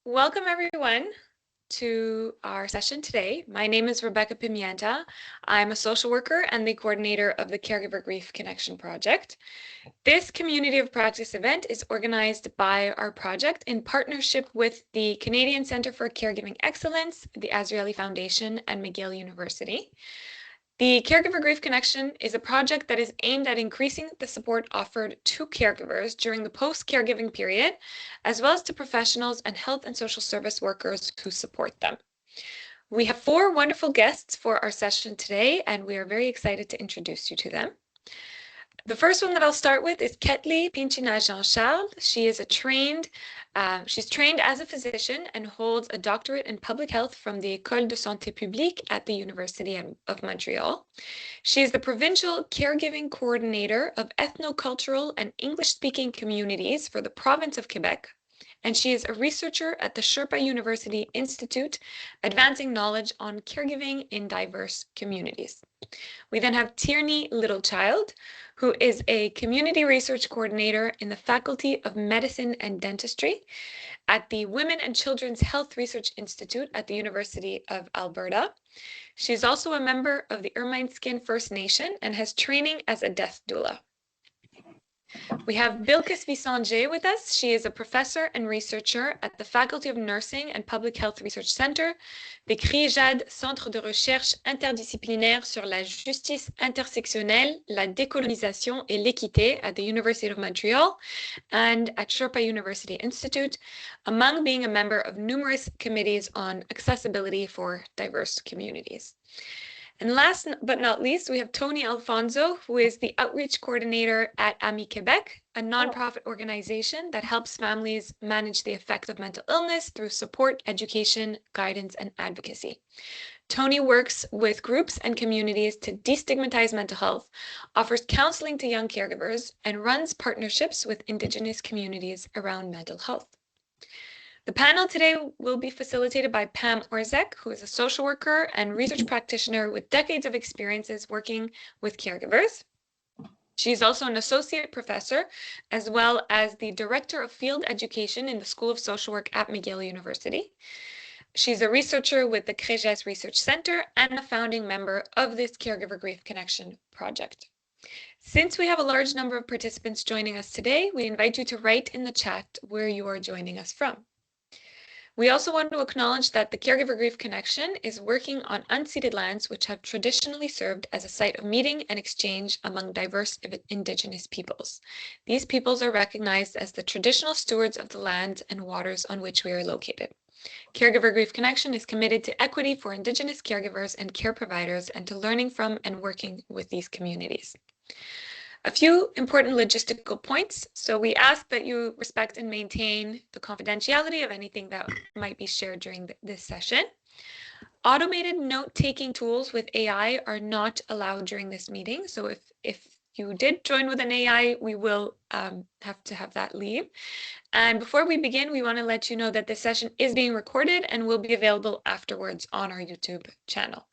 Welcome everyone to our session today. My name is Rebecca Pimienta. I'm a social worker and the coordinator of the Caregiver Grief Connexion project. This community of practice event is organized by our project in partnership with the Canadian Centre for Caregiving Excellence, the Azrieli Foundation, and McGill University. The Caregiver Grief Connexion is a project that is aimed at increasing the support offered to caregivers during the post-caregiving period, as well as to professionals and health and social service workers who support them. We have 4 wonderful guests for our session today, and we are very excited to introduce you to them. The first one that I'll start with is Kettly Pinchinat Jean-Charles. She's trained as a physician and holds a doctorate in public health from the École de Santé Publique at the University of Montreal. She is the Provincial Caregiving Coordinator of Ethnocultural and English-speaking communities for the Province of Quebec, and she is a researcher at the SHERPA University Institute, advancing knowledge on caregiving in diverse communities. We then have Tierney Littlechild, who is a community research coordinator in the Faculty of Medicine and Dentistry at the Women and Children's Health Research Institute at the University of Alberta. She is also a member of the Ermineskin First Nation and has training as a death doula. We have Bilkis Vissandjée with us. She is a professor and researcher at the Faculty of Nursing and Public Health Research Center, the CRIJAD Centre de Recherche Interdisciplinaire sur la Justice Intersectionnelle, la Décolonisation et l'Équité at the University of Montreal and at SHERPA University Institute, among being a member of numerous committees on accessibility for diverse communities. And last but not least, we have Tony Alfonso, who is the outreach coordinator at Ami-Quebec, a nonprofit organization that helps families manage the effects of mental illness through support, education, guidance, and advocacy. Tony works with groups and communities to destigmatize mental health, offers counseling to young caregivers, and runs partnerships with Indigenous communities around mental health. The panel today will be facilitated by Pam Orzeck, who is a social worker and research practitioner with decades of experiences working with caregivers. She's also an associate professor, as well as the director of field education in the School of Social Work at McGill University. She's a researcher with the CRIJAD Research Center and a founding member of this Caregiver Grief Connexion project. Since we have a large number of participants joining us today, we invite you to write in the chat where you are joining us from. We also want to acknowledge that the Caregiver Grief Connexion is working on unceded lands which have traditionally served as a site of meeting and exchange among diverse Indigenous peoples. These peoples are recognized as the traditional stewards of the lands and waters on which we are located. Caregiver Grief Connexion is committed to equity for Indigenous caregivers and care providers and to learning from and working with these communities. A few important logistical points. So we ask that you respect and maintain the confidentiality of anything that might be shared during this session. Automated note-taking tools with AI are not allowed during this meeting. So if you did join with an AI, we will have to have that leave. And before we begin, we want to let you know that this session is being recorded and will be available afterwards on our YouTube channel.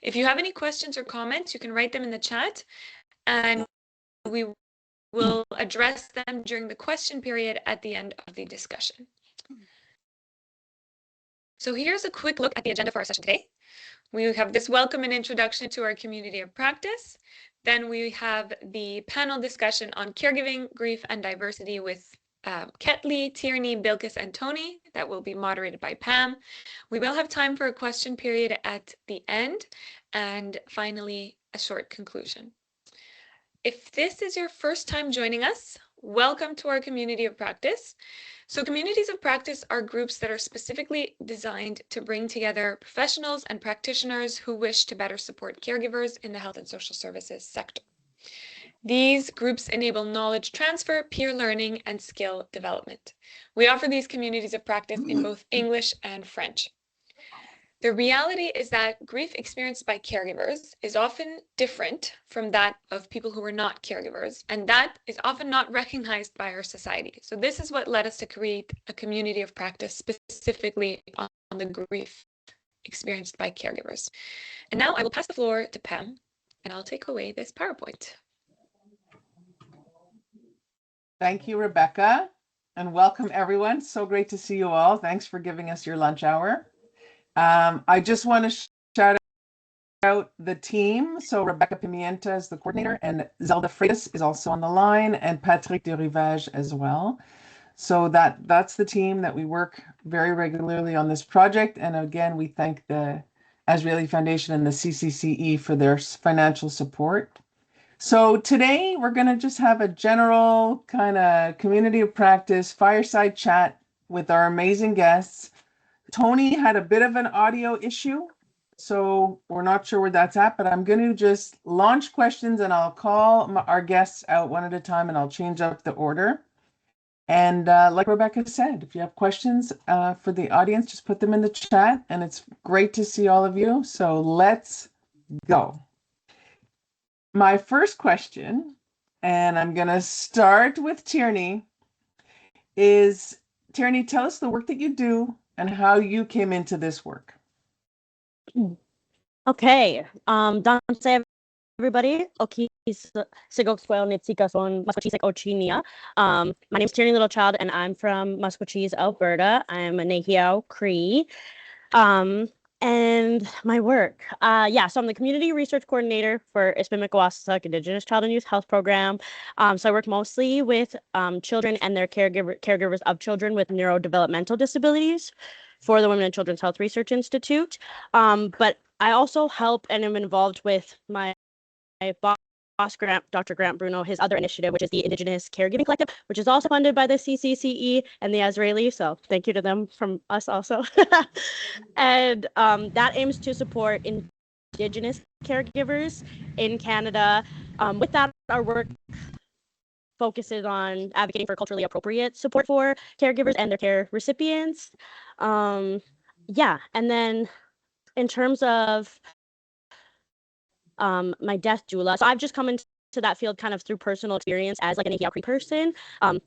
If you have any questions or comments, you can write them in the chat, and we will address them during the question period at the end of the discussion. So here's a quick look at the agenda for our session today. We have this welcome and introduction to our community of practice. Then we have the panel discussion on caregiving, grief, and diversity with Kettly, Tierney, Bilkis, and Tony. That will be moderated by Pam. We will have time for a question period at the end, and finally, a short conclusion. If this is your first time joining us, welcome to our community of practice. So communities of practice are groups that are specifically designed to bring together professionals and practitioners who wish to better support caregivers in the health and social services sector. These groups enable knowledge transfer, peer learning, and skill development. We offer these communities of practice in both English and French. The reality is that grief experienced by caregivers is often different from that of people who are not caregivers, and that is often not recognized by our society. So this is what led us to create a community of practice specifically on the grief experienced by caregivers. And now I will pass the floor to Pam, and I'll take away this PowerPoint. Thank you, Rebecca. and welcome everyone. So great to see you all. Thanks for giving us your lunch hour. I just want to shout out the team. So Rebecca Pimienta is the coordinator, and Zelda Freitas is also on the line, and Patrick de Rivage as well. So that's the team that we work very regularly on this project. And again, we thank the Azrieli Foundation and the CCCE for their financial support. So today we're going to just have a general kind of community of practice fireside chat with our amazing guests. Tony had a bit of an audio issue, so we're not sure where that's at, but I'm going to just launch questions and I'll call our guests out one at a time and I'll change up the order. And like Rebecca said, if you have questions for the audience, just put them in the chat, and it's great to see all of you. So let's go. My first question, and I'm going to start with Tierney, is Tierney, tell us the work that you do and how you came into this work. Okay. Danse everybody. Okay, Sigokspel Nitsikason Musqueam Ochinia. My name is Tierney Littlechild and I'm from Musqueam, Alberta. I'm a Nehiyaw Cree. And my work. So I'm the community research coordinator for Ispimikawassak Indigenous Child and Youth Health Program. So I work mostly with children and their caregivers of children with neurodevelopmental disabilities for the Women and Children's Health Research Institute. But I also help and am involved with my boss, Dr. Grant Bruno, his other initiative, which is the Indigenous Caregiving Collective, which is also funded by the CCCE and the Azrieli. So thank you to them from us also. And that aims to support Indigenous caregivers in Canada. With that, our work focuses on advocating for culturally appropriate support for caregivers and their care recipients. And then in terms of my death doula. So I've just come into that field kind of through personal experience as like an Nehiyaw Cree person.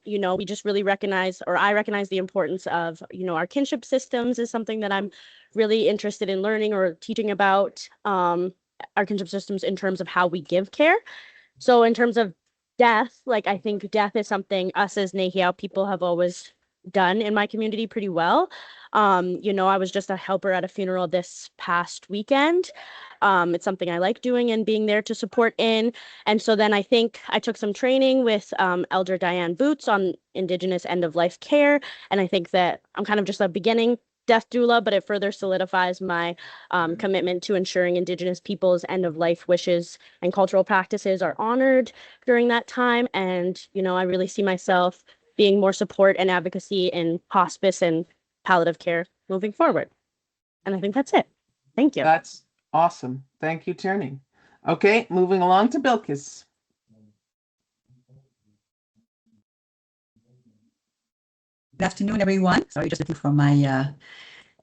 We just really I recognize the importance of, our kinship systems is something that I'm really interested in learning or teaching about, our kinship systems in terms of how we give care. So in terms of death, I think death is something us as Nehiyaw people have always done in my community pretty well. I was just a helper at a funeral this past weekend. It's something I like doing and being there to support in. And so then I think I took some training with Elder Diane Boots on Indigenous end-of-life care. And I think that I'm kind of just a beginning death doula, but it further solidifies my commitment to ensuring Indigenous people's end-of-life wishes and cultural practices are honored during that time. And, I really see myself being more support and advocacy in hospice and palliative care moving forward. And I think that's it. Thank you. That's awesome. Thank you, Tierney. Okay, moving along to Bilkis. Good afternoon, everyone. Sorry, just looking for my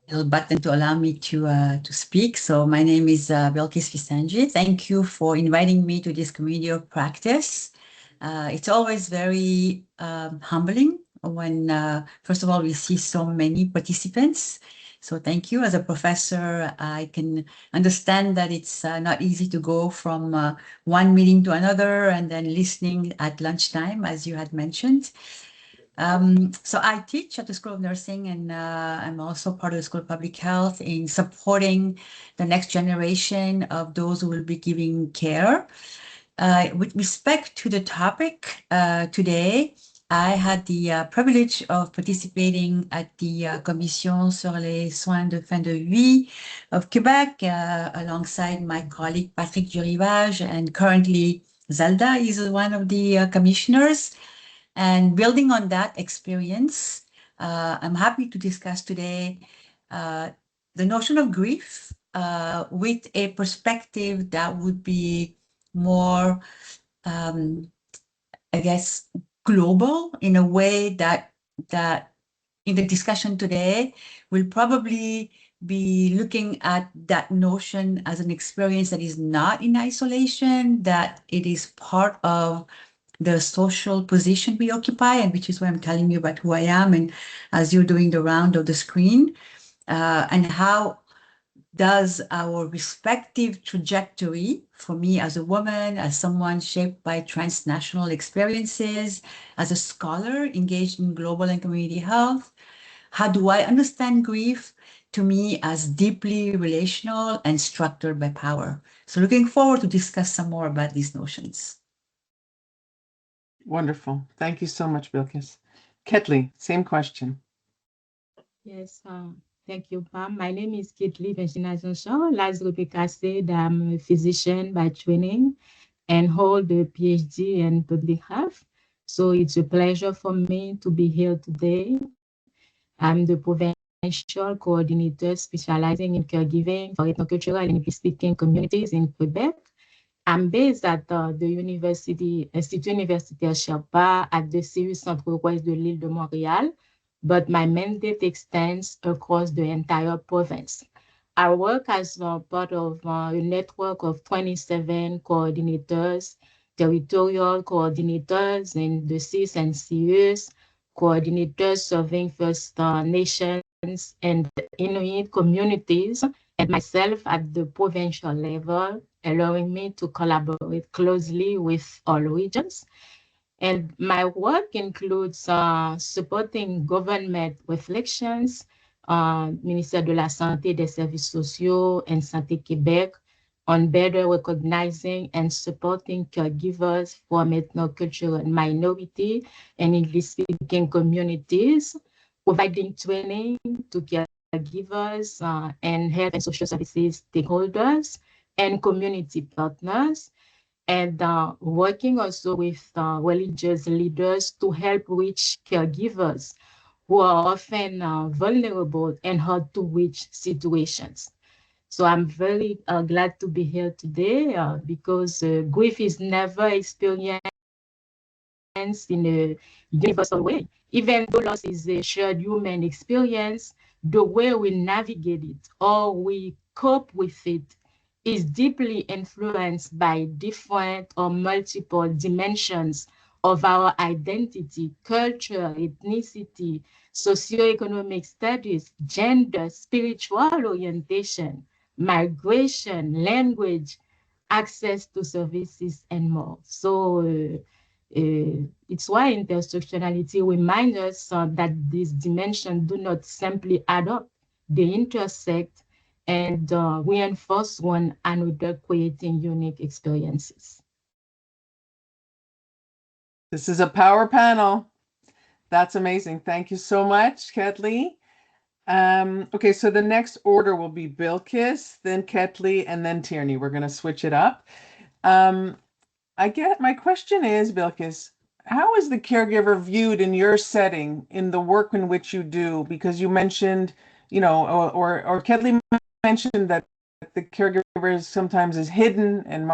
little button to allow me to speak. So my name is Bilkis Vissandjée. Thank you for inviting me to this community of practice. It's always very humbling when, first of all, we see so many participants. So thank you. As a professor, I can understand that it's not easy to go from one meeting to another and then listening at lunchtime, as you had mentioned. So I teach at the School of Nursing, and I'm also part of the School of Public Health in supporting the next generation of those who will be giving care. With respect to the topic today, I had the privilege of participating at the Commission sur les soins de fin de vie of Quebec alongside my colleague Patrick Durivage, and currently Zelda is one of the commissioners. And building on that experience, I'm happy to discuss today the notion of grief with a perspective that would be more, global, in a way that in the discussion today, we'll probably be looking at that notion as an experience that is not in isolation, that it is part of the social position we occupy, and which is why I'm telling you about who I am, and as you're doing the round of the screen, and how does our respective trajectory, for me as a woman, as someone shaped by transnational experiences, as a scholar engaged in global and community health, how do I understand grief? To me, as deeply relational and structured by power. So looking forward to discuss some more about these notions. Wonderful. Thank you so much, Bilkis. Kettly, same question. Yes, thank you, Pam. My name is Kettly Pinchinat Jean-Charles. As Rebecca said, I'm a physician by training and hold a PhD in public health. So it's a pleasure for me to be here today. I'm the Provincial Coordinator specializing in caregiving for ethnocultural and English-speaking communities in Quebec. I'm based at the Institut Universitaire SHERPA at the CEU Centre-Ouest de l'Île de Montréal, but my mandate extends across the entire province. I work as part of a network of 27 coordinators, territorial coordinators in the CIS and CEUs, coordinators serving First Nations and Inuit communities, and myself at the provincial level, allowing me to collaborate closely with all regions. And my work includes supporting government reflections, Ministère de la Santé, des Services sociaux, and Santé Québec on better recognizing and supporting caregivers from ethnocultural minority and English-speaking communities, providing training to caregivers and health and social services stakeholders and community partners, and working also with religious leaders to help reach caregivers who are often vulnerable and hard to reach situations. So I'm very glad to be here today because grief is never experienced in a universal way. Even though loss is a shared human experience, the way we navigate it or we cope with it is deeply influenced by different or multiple dimensions of our identity, culture, ethnicity, socioeconomic status, gender, spiritual orientation, migration, language, access to services, and more. So it's why intersectionality reminds us that these dimensions do not simply add up, they intersect and reinforce one another, creating unique experiences. This is a power panel. That's amazing. Thank you so much, Kettly. Okay, so the next order will be Bilkis, then Kettly, and then Tierney. We're going to switch it up. My question is, Bilkis, how is the caregiver viewed in your setting, in the work in which you do? Because you mentioned, or Kettly mentioned that the caregiver sometimes is hidden and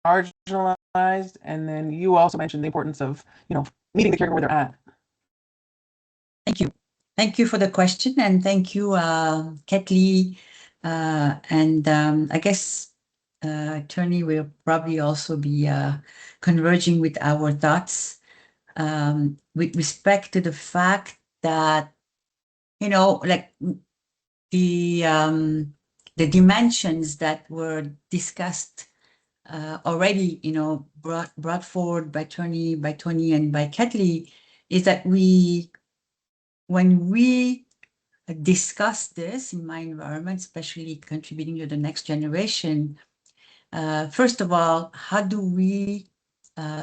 marginalized, and then you also mentioned the importance of, meeting the caregiver where they're at. Thank you. Thank you for the question, and thank you, Kettly. I guess Tony will probably also be converging with our thoughts with respect to the fact that, like the dimensions that were discussed already, brought forward by Tony and by Kettly, is that when we discuss this in my environment, especially contributing to the next generation, first of all, how do we,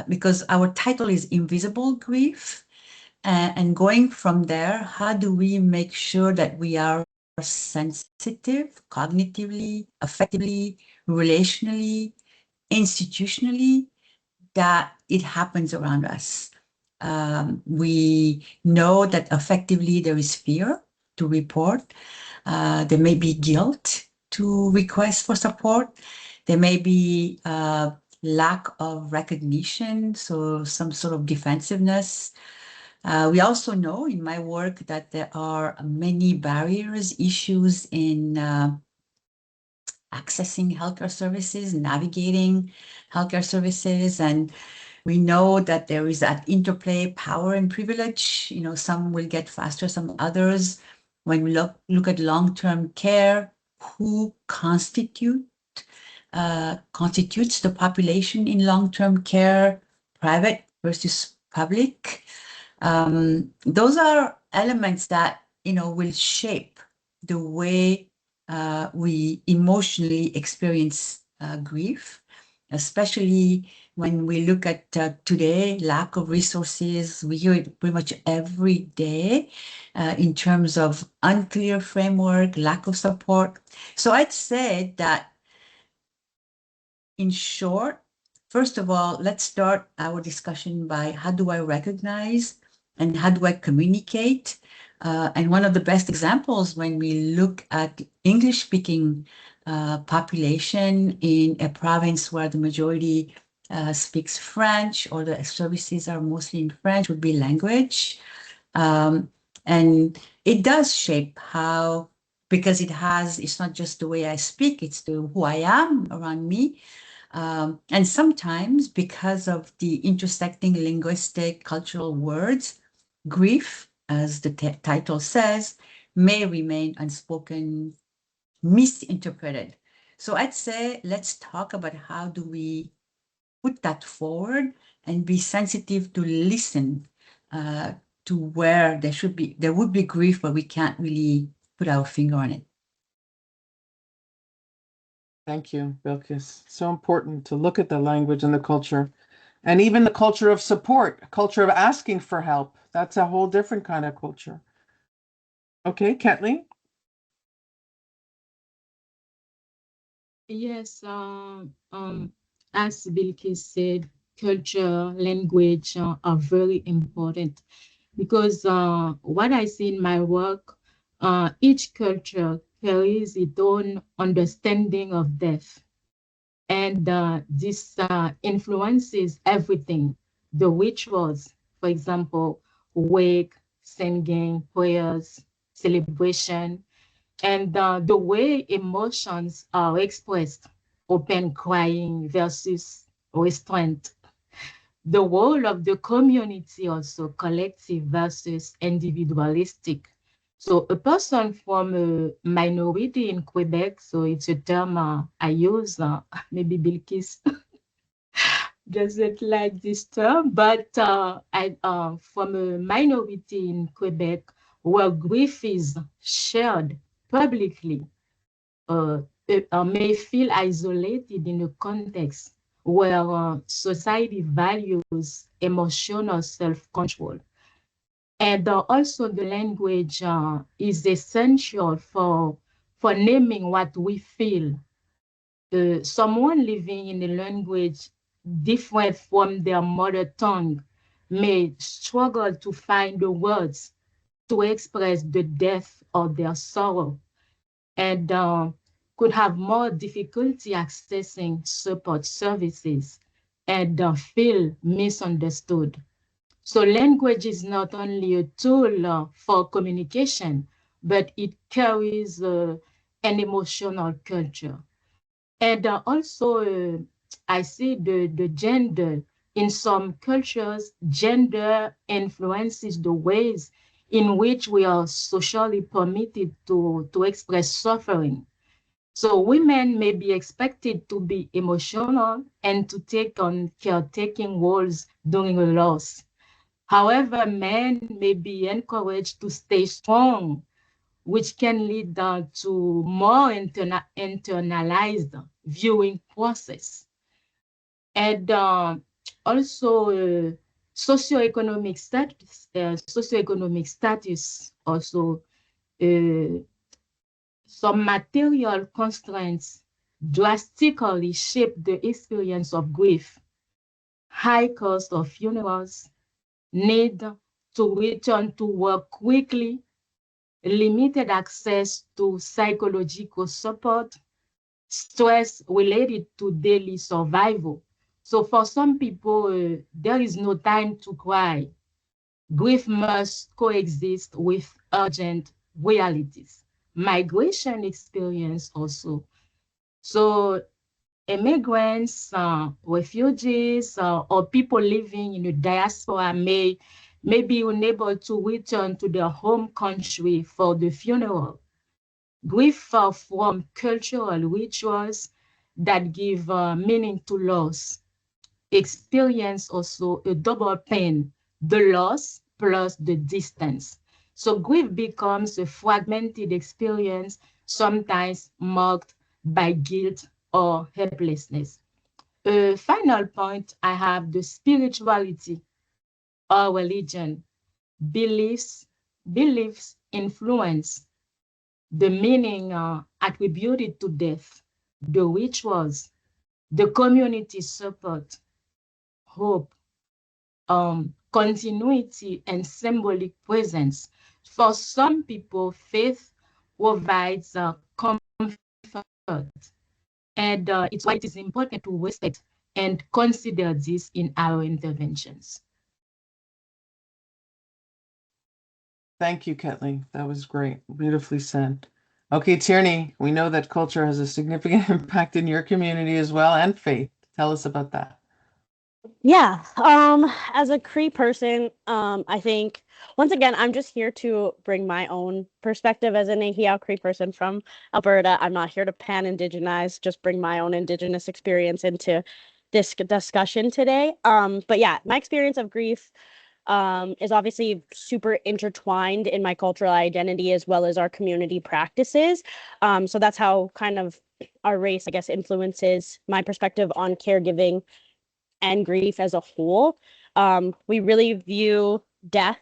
because our title is Invisible Grief, and going from there, how do we make sure that we are sensitive, cognitively, affectively, relationally, institutionally, that it happens around us? We know that effectively there is fear to report. There may be guilt to request for support. There may be lack of recognition, so some sort of defensiveness. We also know in my work that there are many barriers, issues in accessing healthcare services, navigating healthcare services, and we know that there is that interplay, power and privilege. Some will get faster, some others. When we look at long-term care, who constitutes the population in long-term care, private versus public. Those are elements that, will shape the way we emotionally experience grief, especially when we look at today, lack of resources. We hear it pretty much every day in terms of unclear framework, lack of support. So I'd say that, in short, first of all, let's start our discussion by how do I recognize and how do I communicate? And one of the best examples when we look at English-speaking population in a province where the majority speaks French or the services are mostly in French would be language. And it does shape how, because it's not just the way I speak, it's who I am around me. And sometimes because of the intersecting linguistic cultural words, grief, as the title says, may remain unspoken, misinterpreted. So I'd say let's talk about how do we put that forward and be sensitive to listen to where there would be grief, but we can't really put our finger on it. Thank you, Bilkis. So important to look at the language and the culture, and even the culture of support, a culture of asking for help. That's a whole different kind of culture. Okay, Kettly? Yes, as Bilkis said, culture, language are very important because what I see in my work, each culture carries its own understanding of death. And this influences everything. The rituals, for example, wake, singing, prayers, celebration, and the way emotions are expressed, open crying versus restraint. The role of the community also, collective versus individualistic. So a person from a minority in Quebec, so it's a term I use, maybe Bilkis doesn't like this term, but from a minority in Quebec, where grief is shared publicly, may feel isolated in a context where society values emotional self-control. And also the language is essential for naming what we feel. Someone living in a language different from their mother tongue may struggle to find the words to express the depth of their sorrow, and could have more difficulty accessing support services and feel misunderstood. So language is not only a tool for communication, but it carries an emotional culture. And also, I see the gender. In some cultures, gender influences the ways in which we are socially permitted to express suffering. So women may be expected to be emotional and to take on caretaking roles during a loss. However, men may be encouraged to stay strong, which can lead to more internalized viewing process. And also socioeconomic status also, some material constraints drastically shape the experience of grief. High cost of funerals, need to return to work quickly, limited access to psychological support, stress related to daily survival. So for some people, there is no time to cry. Grief must coexist with urgent realities. Migration experience also. So immigrants, refugees, or people living in the diaspora may be unable to return to their home country for the funeral. Grief from cultural rituals that give meaning to loss. Experience also a double pain, the loss plus the distance. So grief becomes a fragmented experience, sometimes marked by guilt or helplessness. A final point, I have the spirituality or religion, beliefs, beliefs influence the meaning attributed to death, the rituals, the community support, hope, continuity, and symbolic presence. For some people, faith provides comfort, and it's why it is important to respect and consider this in our interventions. Thank you, Kettly. That was great. Beautifully said. Okay, Tierney, we know that culture has a significant impact in your community as well, and faith. Tell us about that. Yeah, as a Cree person, I think once again, I'm just here to bring my own perspective as an Ahiao Cree person from Alberta. I'm not here to pan-indigenize, just bring my own Indigenous experience into this discussion today. But yeah, my experience of grief is obviously super intertwined in my cultural identity as well as our community practices. So that's how kind of our race, I guess, influences my perspective on caregiving and grief as a whole. We really view death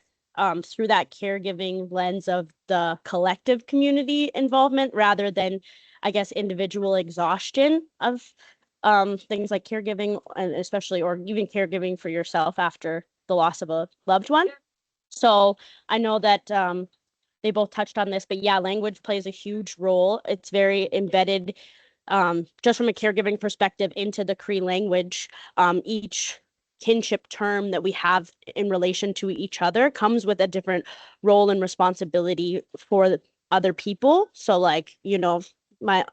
through that caregiving lens of the collective community involvement rather than, I guess, individual exhaustion of things like caregiving, and especially, or even caregiving for yourself after the loss of a loved one. So I know that they both touched on this, but yeah, language plays a huge role. It's very embedded just from a caregiving perspective into the Cree language. Each kinship term that we have in relation to each other comes with a different role and responsibility for other people. So like, you know, my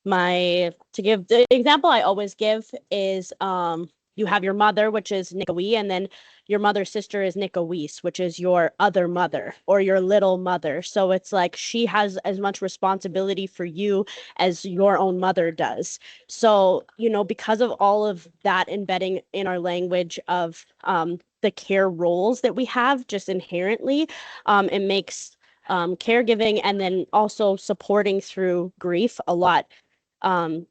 to give the example I always give is you have your mother, which is Nikawi, and then your mother's sister is Nikawis, which is your other mother or your little mother. So it's like she has as much responsibility for you as your own mother does. So, you know, because of all of that embedding in our language of the care roles that we have just inherently, it makes caregiving and then also supporting through grief a lot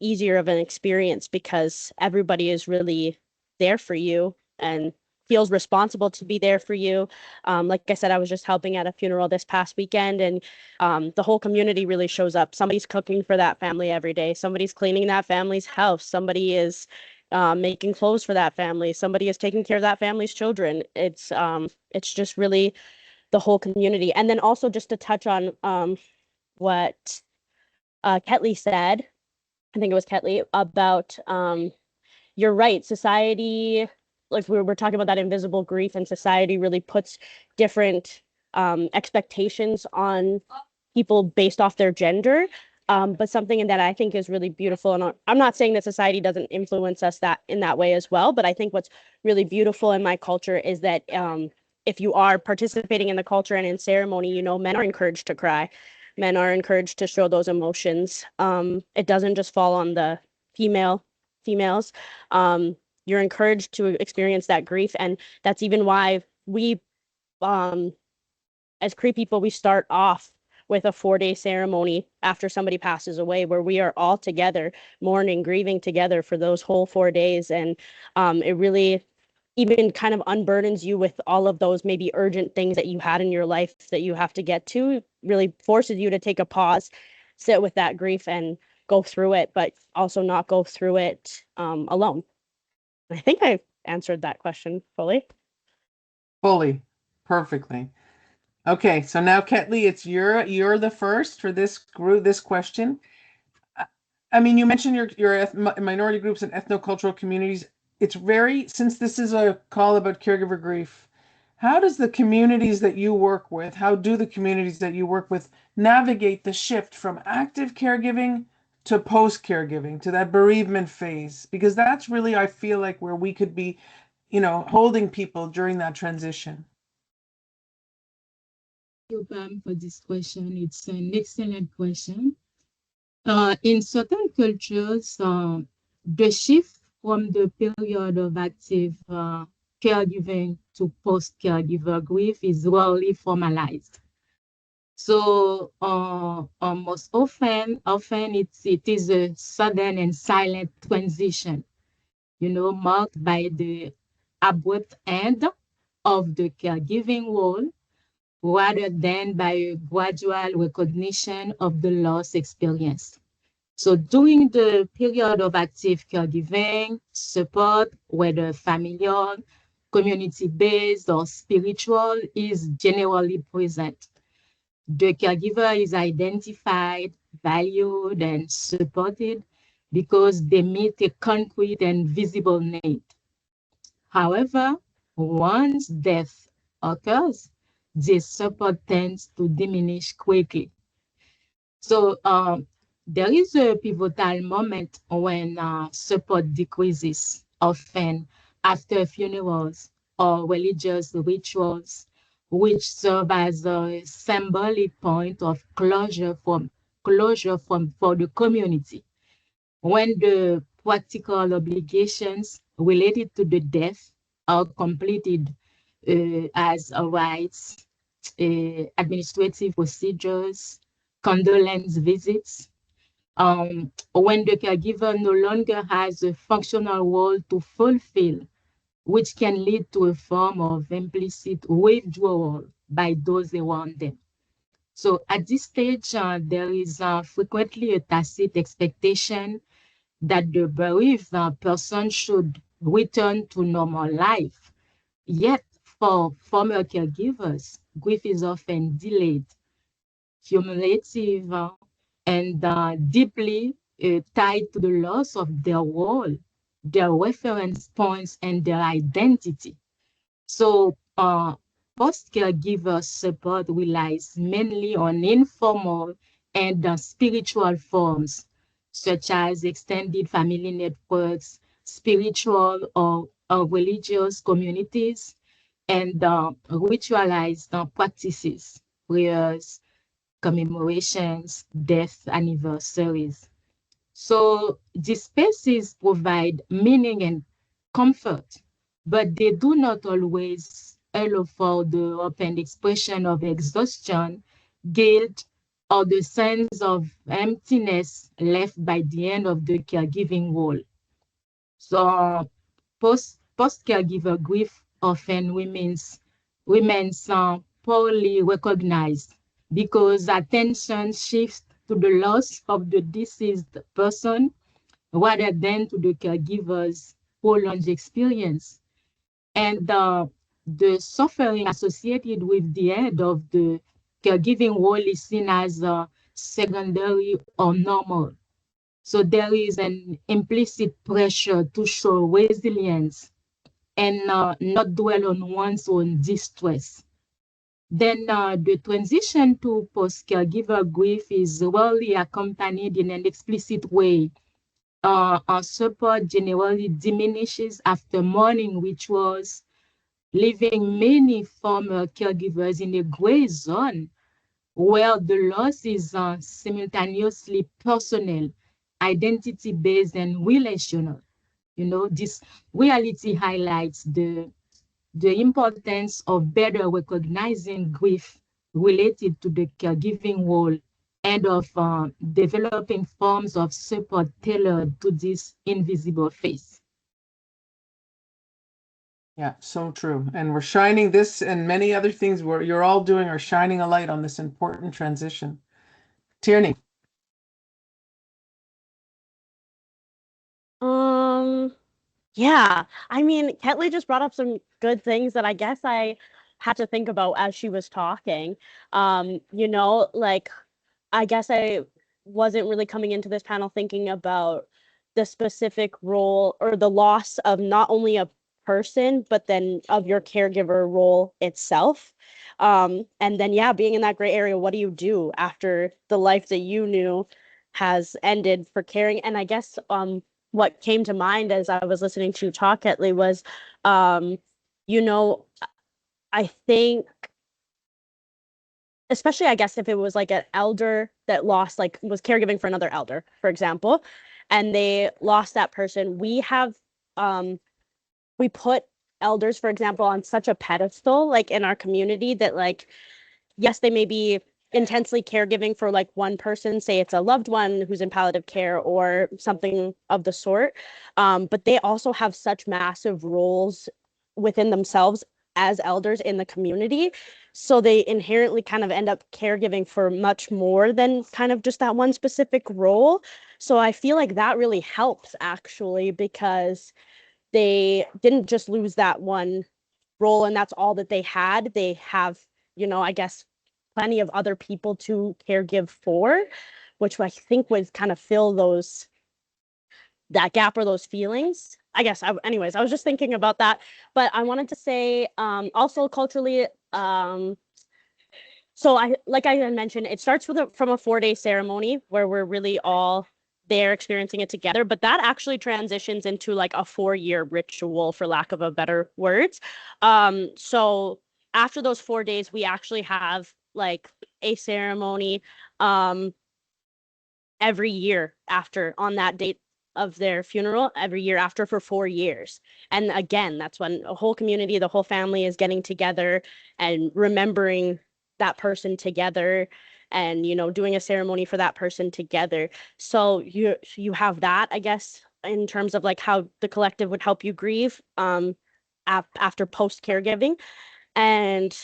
easier of an experience because everybody is really there for you and feels responsible to be there for you. Like I said, I was just helping at a funeral this past weekend, and the whole community really shows up. Somebody's cooking for that family every day. Somebody's cleaning that family's house. Somebody is making clothes for that family. Somebody is taking care of that family's children. It's just really the whole community. And then also just to touch on what Kettly said, I think it was Kettly, about you're right, society, like we're talking about that invisible grief, and society really puts different expectations on people based off their gender. But something that I think is really beautiful, and I'm not saying that society doesn't influence us that in that way as well, but I think what's really beautiful in my culture is that if you are participating in the culture and in ceremony, you know, men are encouraged to cry. Men are encouraged to show those emotions. It doesn't just fall on the females. You're encouraged to experience that grief, and that's even why we, as Cree people, we start off with a 4-day ceremony after somebody passes away, where we are all together, mourning, grieving together for those whole 4 days, and it really even kind of unburdens you with all of those maybe urgent things that you had in your life that you have to get to. Really forces you to take a pause, sit with that grief, and go through it, but also not go through it alone. I think I answered that question fully. Fully, perfectly. Okay, so now Kettly, it's you're the first for this group, this question. I mean, you mentioned your minority groups and ethnocultural communities. It's very, since this is a call about caregiver grief, how does the communities that you work with, how do the communities that you work with navigate the shift from active caregiving to post-caregiving, to that bereavement phase? Because that's really, I feel like, where we could be, you know, holding people during that transition. you, Pam, for this question. It's an excellent question. In certain cultures, the shift from the period of active caregiving to post-caregiver grief is rarely formalized. So most often it is a sudden and silent transition, marked by the abrupt end of the caregiving role rather than by a gradual recognition of the loss experience. So during the period of active caregiving, support, whether familial, community-based, or spiritual, is generally present. The caregiver is identified, valued, and supported because they meet a concrete and visible need. However, once death occurs, this support tends to diminish quickly. So there is a pivotal moment when support decreases, often after funerals or religious rituals, which serve as a symbolic point of closure for the community. When the practical obligations related to the death are completed as rites, administrative procedures, condolence visits, when the caregiver no longer has a functional role to fulfill, which can lead to a form of implicit withdrawal by those around them. So at this stage, there is frequently a tacit expectation that the bereaved person should return to normal life. Yet, for former caregivers, grief is often delayed, cumulative, and deeply tied to the loss of their role, their reference points, and their identity. So, post-caregiver support relies mainly on informal and spiritual forms, such as extended family networks, spiritual or religious communities, and ritualized practices, prayers, commemorations, death anniversaries. So these spaces provide meaning and comfort, but they do not always allow for the open expression of exhaustion, guilt, or the sense of emptiness left by the end of the caregiving role. So post-caregiver grief often remains poorly recognized because attention shifts to the loss of the deceased person rather than to the caregiver's prolonged experience. And the suffering associated with the end of the caregiving role is seen as secondary or normal. So there is an implicit pressure to show resilience and not dwell on one's own distress. Then the transition to post-caregiver grief is rarely accompanied in an explicit way. Our support generally diminishes after mourning rituals, leaving many former caregivers in a gray zone where the loss is simultaneously personal, identity-based, and relational. This reality highlights the importance of better recognizing grief related to the caregiving role and of developing forms of support tailored to this invisible face. Yeah, so true. And we're shining this and many other things where you're all doing are shining a light on this important transition. Tierney. Yeah, I mean, Kettly just brought up some good things that I guess I had to think about as she was talking. Like, I guess I wasn't really coming into this panel thinking about the specific role or the loss of not only a person, but then of your caregiver role itself. And then, yeah, being in that gray area, what do you do after the life that you knew has ended for caring? And I guess what came to mind as I was listening to you talk, Kettly, was, I think especially I guess if it was like an elder that lost, like was caregiving for another elder, for example, and they lost that person, we have we put elders, for example, on such a pedestal, like in our community, that like, yes, they may be intensely caregiving for like one person, say it's a loved one who's in palliative care or something of the sort, but they also have such massive roles within themselves as elders in the community. So they inherently kind of end up caregiving for much more than kind of just that one specific role. So I feel like that really helps actually, because they didn't just lose that one role and that's all that they had. They have, I guess plenty of other people to caregive for, which I think would kind of fill that gap or those feelings. I guess, anyways, I was just thinking about that. But I wanted to say also culturally, so like I mentioned, it starts from a 4-day ceremony where we're really all there experiencing it together, but that actually transitions into like a 4-year ritual, for lack of a better words. So after those 4 days, we actually have like a ceremony every year after, on that date of their funeral, every year after, for 4 years. And again, that's when a whole community, the whole family is getting together and remembering that person together, and doing a ceremony for that person together. So you have that, I guess, in terms of like how the collective would help you grieve after post caregiving. And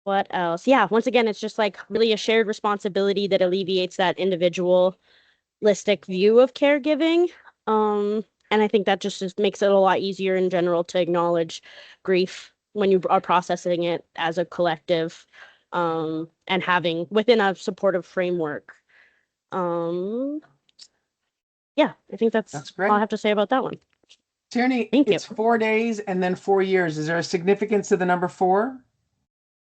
what else? Yeah, once again, it's just like really a shared responsibility that alleviates that individualistic view of caregiving. And I think that just makes it a lot easier in general to acknowledge grief when you are processing it as a collective, and having within a supportive framework. Yeah, I think that's great. all I have to say about that one. Tierney, Thank you. it's 4 days and then 4 years. Is there a significance to the number 4?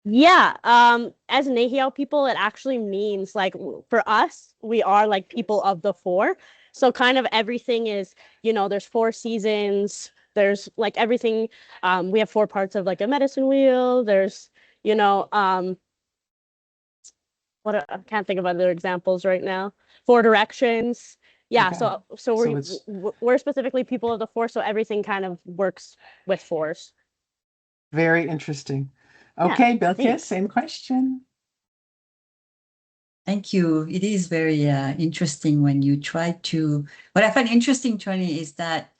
Yeah, as Nehiyaw people, it actually means like, for us, we are like people of the 4. So kind of everything is, there's 4 seasons, there's like everything. We have 4 parts of like a medicine wheel. There's, what I can't think of other examples right now. 4 directions. Yeah, Okay. so we're specifically people of the 4, so everything kind of works with 4s. Very interesting. Okay, Bilkis, thanks. same question. Thank you. It is very interesting when you try to. What I find interesting, Tony, is that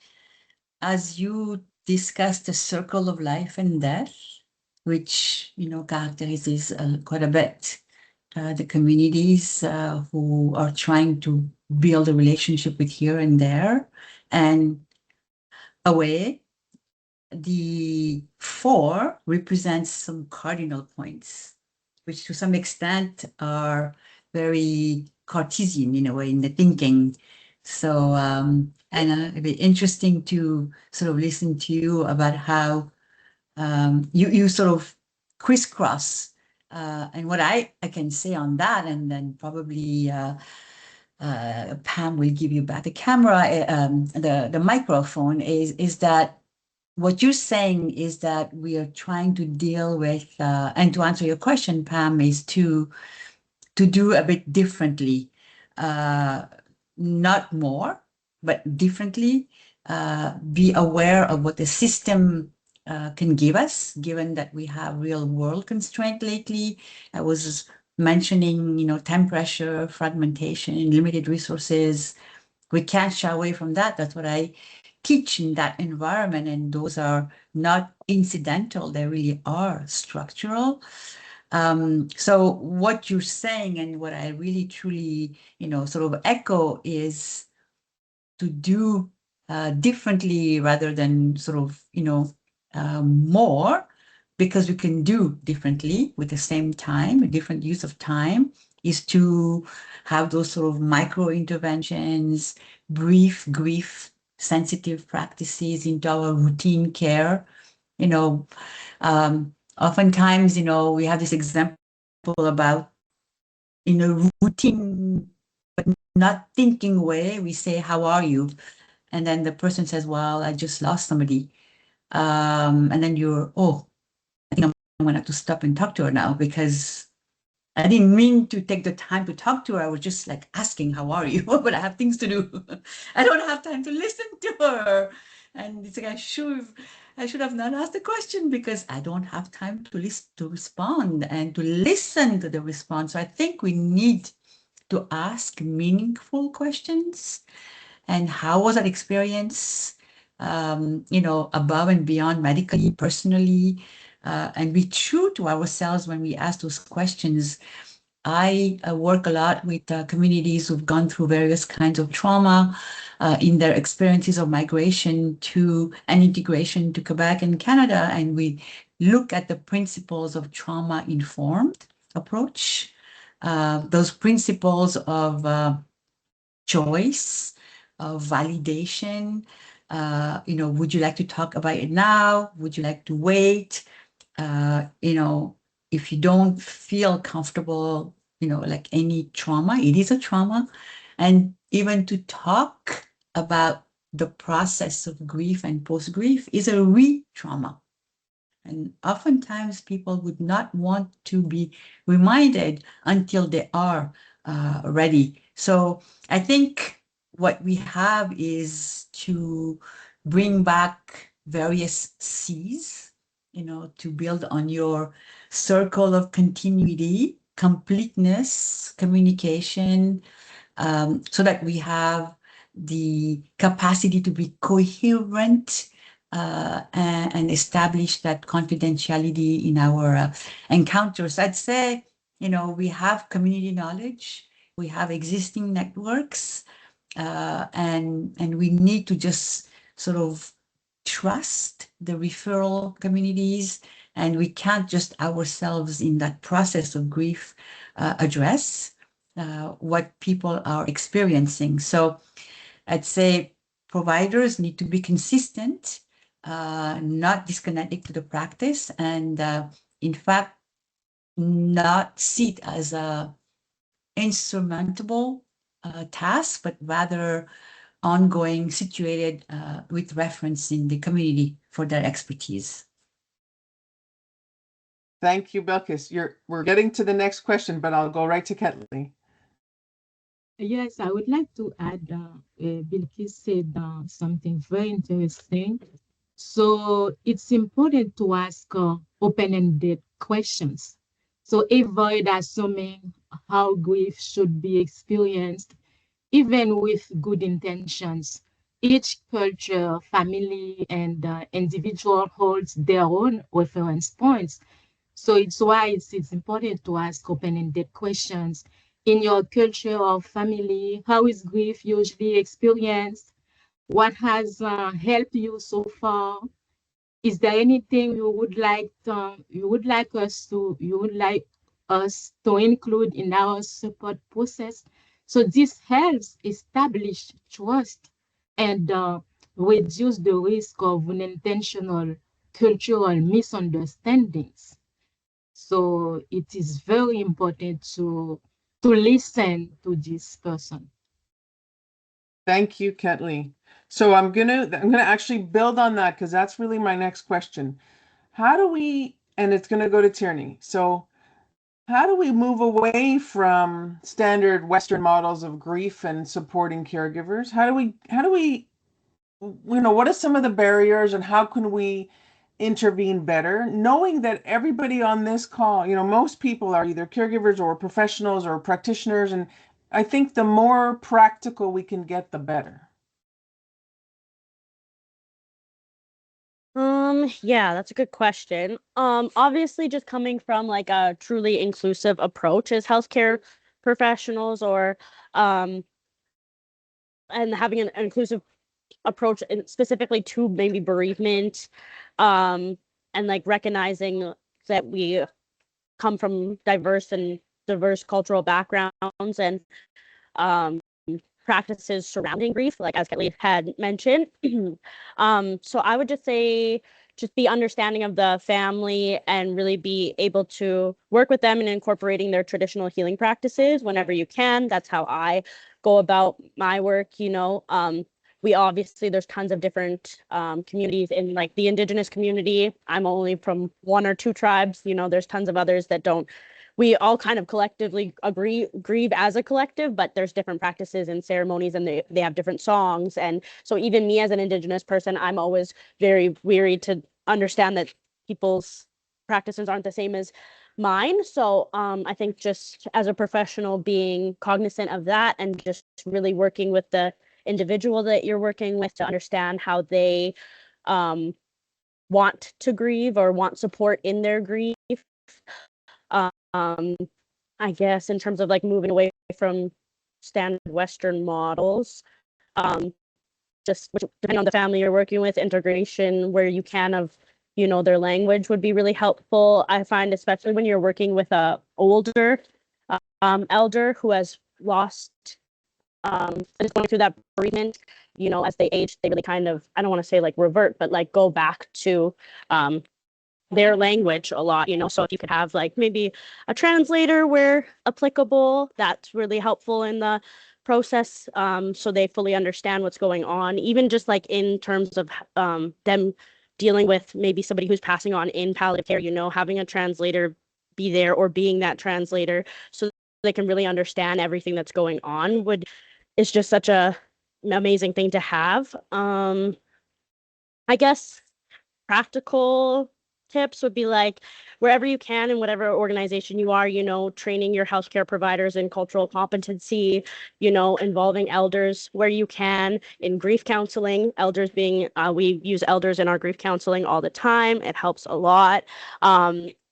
as you discuss the circle of life and death, which characterizes quite a bit the communities who are trying to build a relationship with here and there and away, the 4 represents some cardinal points, which to some extent are very Cartesian in a way in the thinking. So, and it'd be interesting to sort of listen to you about how you sort of crisscross. And what I can say on that, and then probably Pam will give you back the camera, the microphone, is that what you're saying is that we are trying to deal with, and to answer your question, Pam, is to do a bit differently, not more, but differently, be aware of what the system can give us, given that we have real world constraint lately. I was mentioning, time pressure, fragmentation, limited resources. We can't shy away from that. That's what I teach in that environment, and those are not incidental, they really are structural. So what you're saying and what I really truly sort of echo is to do differently rather than sort of more, because we can do differently with the same time, a different use of time, is to have those sort of micro interventions, brief grief sensitive practices into our routine care. Oftentimes, we have this example about in a routine but not thinking way, we say, "How are you?" And then the person says, "Well, I just lost somebody." And then you're, "Oh, I think I'm want to stop and talk to her now because I didn't mean to take the time to talk to her. I was just like asking, how are you? But I have things to do. I don't have time to listen to her. And it's like, I should have not asked the question because I don't have time to listen, to respond and to listen to the response. So I think we need to ask meaningful questions. And how was that experience, above and beyond medically, personally, and be true to ourselves when we ask those questions. I work a lot with communities who've gone through various kinds of trauma in their experiences of migration and integration to Quebec and Canada. And we look at the principles of trauma-informed approach, those principles of choice, of validation. Would you like to talk about it now? Would you like to wait? If you don't feel comfortable, like any trauma, it is a trauma. And even to talk about the process of grief and post-grief is a re-trauma. And oftentimes people would not want to be reminded until they are ready. So I think what we have is to bring back various C's, to build on your circle of continuity, completeness, communication, so that we have the capacity to be coherent and establish that confidentiality in our encounters. I'd say, we have community knowledge, we have existing networks, and we need to just sort of trust the referral communities, and we can't just ourselves in that process of grief address what people are experiencing. So I'd say providers need to be consistent, not disconnected to the practice, and in fact, not see it as a insurmountable task, but rather ongoing, situated with reference in the community for their expertise. Thank you, Bilkis. We're getting to the next question, but I'll go right to Kettly. Yes, I would like to add, Bilkis said something very interesting. So it's important to ask open-ended questions. So avoid assuming how grief should be experienced, even with good intentions. Each culture, family, and individual holds their own reference points. So it's why it's important to ask open-ended questions. In your culture or family, how is grief usually experienced? What has helped you so far? Is there anything you would like us to include in our support process? So this helps establish trust and reduce the risk of unintentional cultural misunderstandings. So it is very important to listen to this person. Thank you, Kettly. So I'm gonna actually build on that because that's really my next question. How do we, and it's gonna go to Tierney. So how do we move away from standard Western models of grief and supporting caregivers? How do we, what are some of the barriers and how can we intervene better, knowing that everybody on this call, most people are either caregivers or professionals or practitioners, and I think the more practical we can get, the better. Yeah, that's a good question. Obviously just coming from like a truly inclusive approach as healthcare professionals or and having an inclusive approach specifically to maybe bereavement, and like recognizing that we come from diverse cultural backgrounds and practices surrounding grief, like as Kettly had mentioned. So I would just say, just be understanding of the family and really be able to work with them in incorporating their traditional healing practices whenever you can. That's how I go about my work, obviously, there's tons of different communities in like the Indigenous community. I'm only from 1 or 2 tribes. You know, there's tons of others that don't. We all kind of collectively grieve as a collective, but there's different practices and ceremonies, and they have different songs. And so even me as an Indigenous person, I'm always very weary to understand that people's practices aren't the same as mine. So I think just as a professional, being cognizant of that and just really working with the individual that you're working with to understand how they want to grieve or want support in their grief. I guess in terms of like moving away from standard Western models, just depending on the family you're working with, integration where you can of, you know, their language would be really helpful. I find especially when you're working with a older elder who has lost is going through that bereavement, you know, as they age, they really kind of, I don't want to say like revert, but like go back to their language a lot, you know. So if you could have like maybe a translator where applicable, that's really helpful in the process, so they fully understand what's going on, even just like in terms of them dealing with maybe somebody who's passing on in palliative care, you know, having a translator be there or being that translator so they can really understand everything that's going on is just such a amazing thing to have. I guess practical tips would be like wherever you can in whatever organization you are, you know, training your healthcare providers in cultural competency, you know, involving elders where you can in grief counseling, elders being, we use elders in our grief counseling all the time. It helps a lot.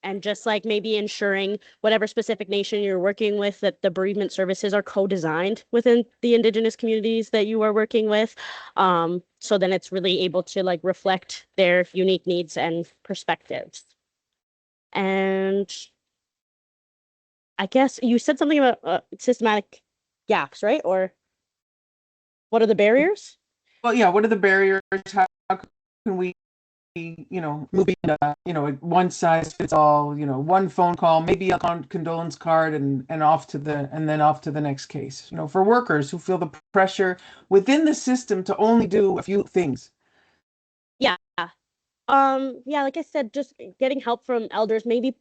And just like maybe ensuring whatever specific nation you're working with that the bereavement services are co-designed within the Indigenous communities that you are working with. So then it's really able to like reflect their unique needs and perspectives. And I guess you said something about systematic gaps, right? Or what are the barriers? Well, yeah, what are the barriers? How can we, you know, moving, you know, one size fits all, you know, one phone call, maybe a condolence card and off to the next case, you know, for workers who feel the pressure within the system to only do a few things. Yeah. Yeah, like I said, just getting help from elders maybe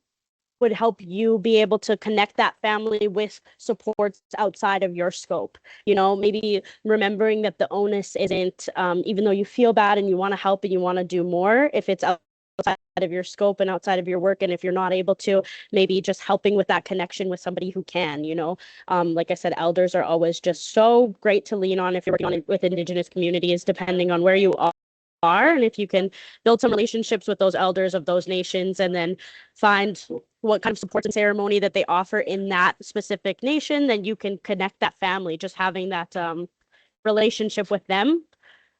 would help you be able to connect that family with supports outside of your scope. You know, maybe remembering that the onus isn't, even though you feel bad and you want to help and you want to do more, if it's outside of your scope and outside of your work, and if you're not able to, maybe just helping with that connection with somebody who can, you know. Like I said, elders are always just so great to lean on if you're working with Indigenous communities, depending on where you are. And if you can build some relationships with those elders of those nations and then find what kind of supports and ceremony that they offer in that specific nation, then you can connect that family. Just having that relationship with them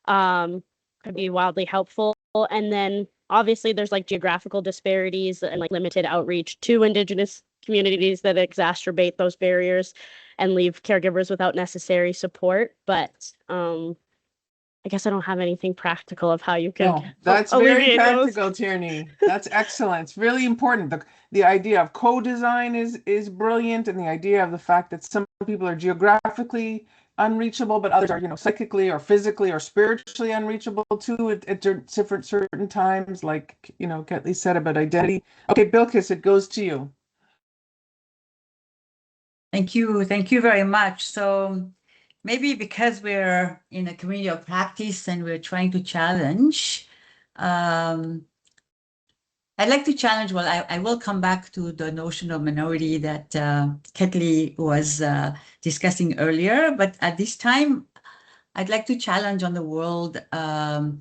could be wildly helpful. And then obviously there's like geographical disparities and like limited outreach to Indigenous communities that exacerbate those barriers and leave caregivers without necessary support. But I guess I don't have anything practical of how you can. No, that's very practical, Tierney. That's excellent. It's really important. The idea of co-design is brilliant, and the idea of the fact that some people are geographically unreachable, but others are, you know, psychically or physically or spiritually unreachable too at different certain times, like, you know, Kettly said about identity. Okay, Bilkis, it goes to you. Thank you very much. So maybe because we're in a community of practice and we're trying to challenge, I'd like to challenge, well, I will come back to the notion of minority that Kettly was discussing earlier, but at this time, I'd like to challenge on the world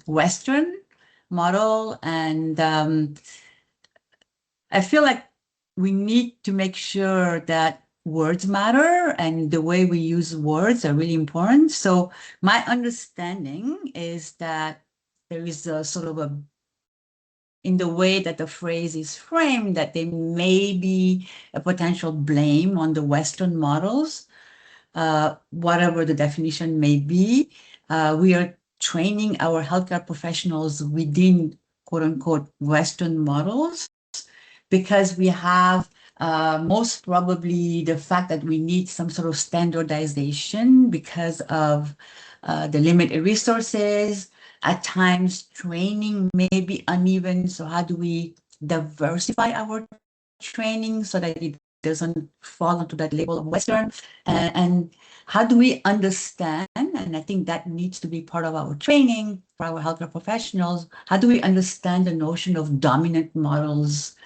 Western model. And I feel like we need to make sure that words matter and the way we use words are really important. So my understanding is that there is a sort of a, in the way that the phrase is framed, that there may be a potential blame on the Western models, whatever the definition may be. We are training our healthcare professionals within quote unquote Western models because we have most probably the fact that we need some sort of standardization because of the limited resources. At times, training may be uneven. So how do we diversify our training so that it doesn't fall into that label of Western? And how do we understand, and I think that needs to be part of our training for our healthcare professionals, how do we understand the notion of dominant models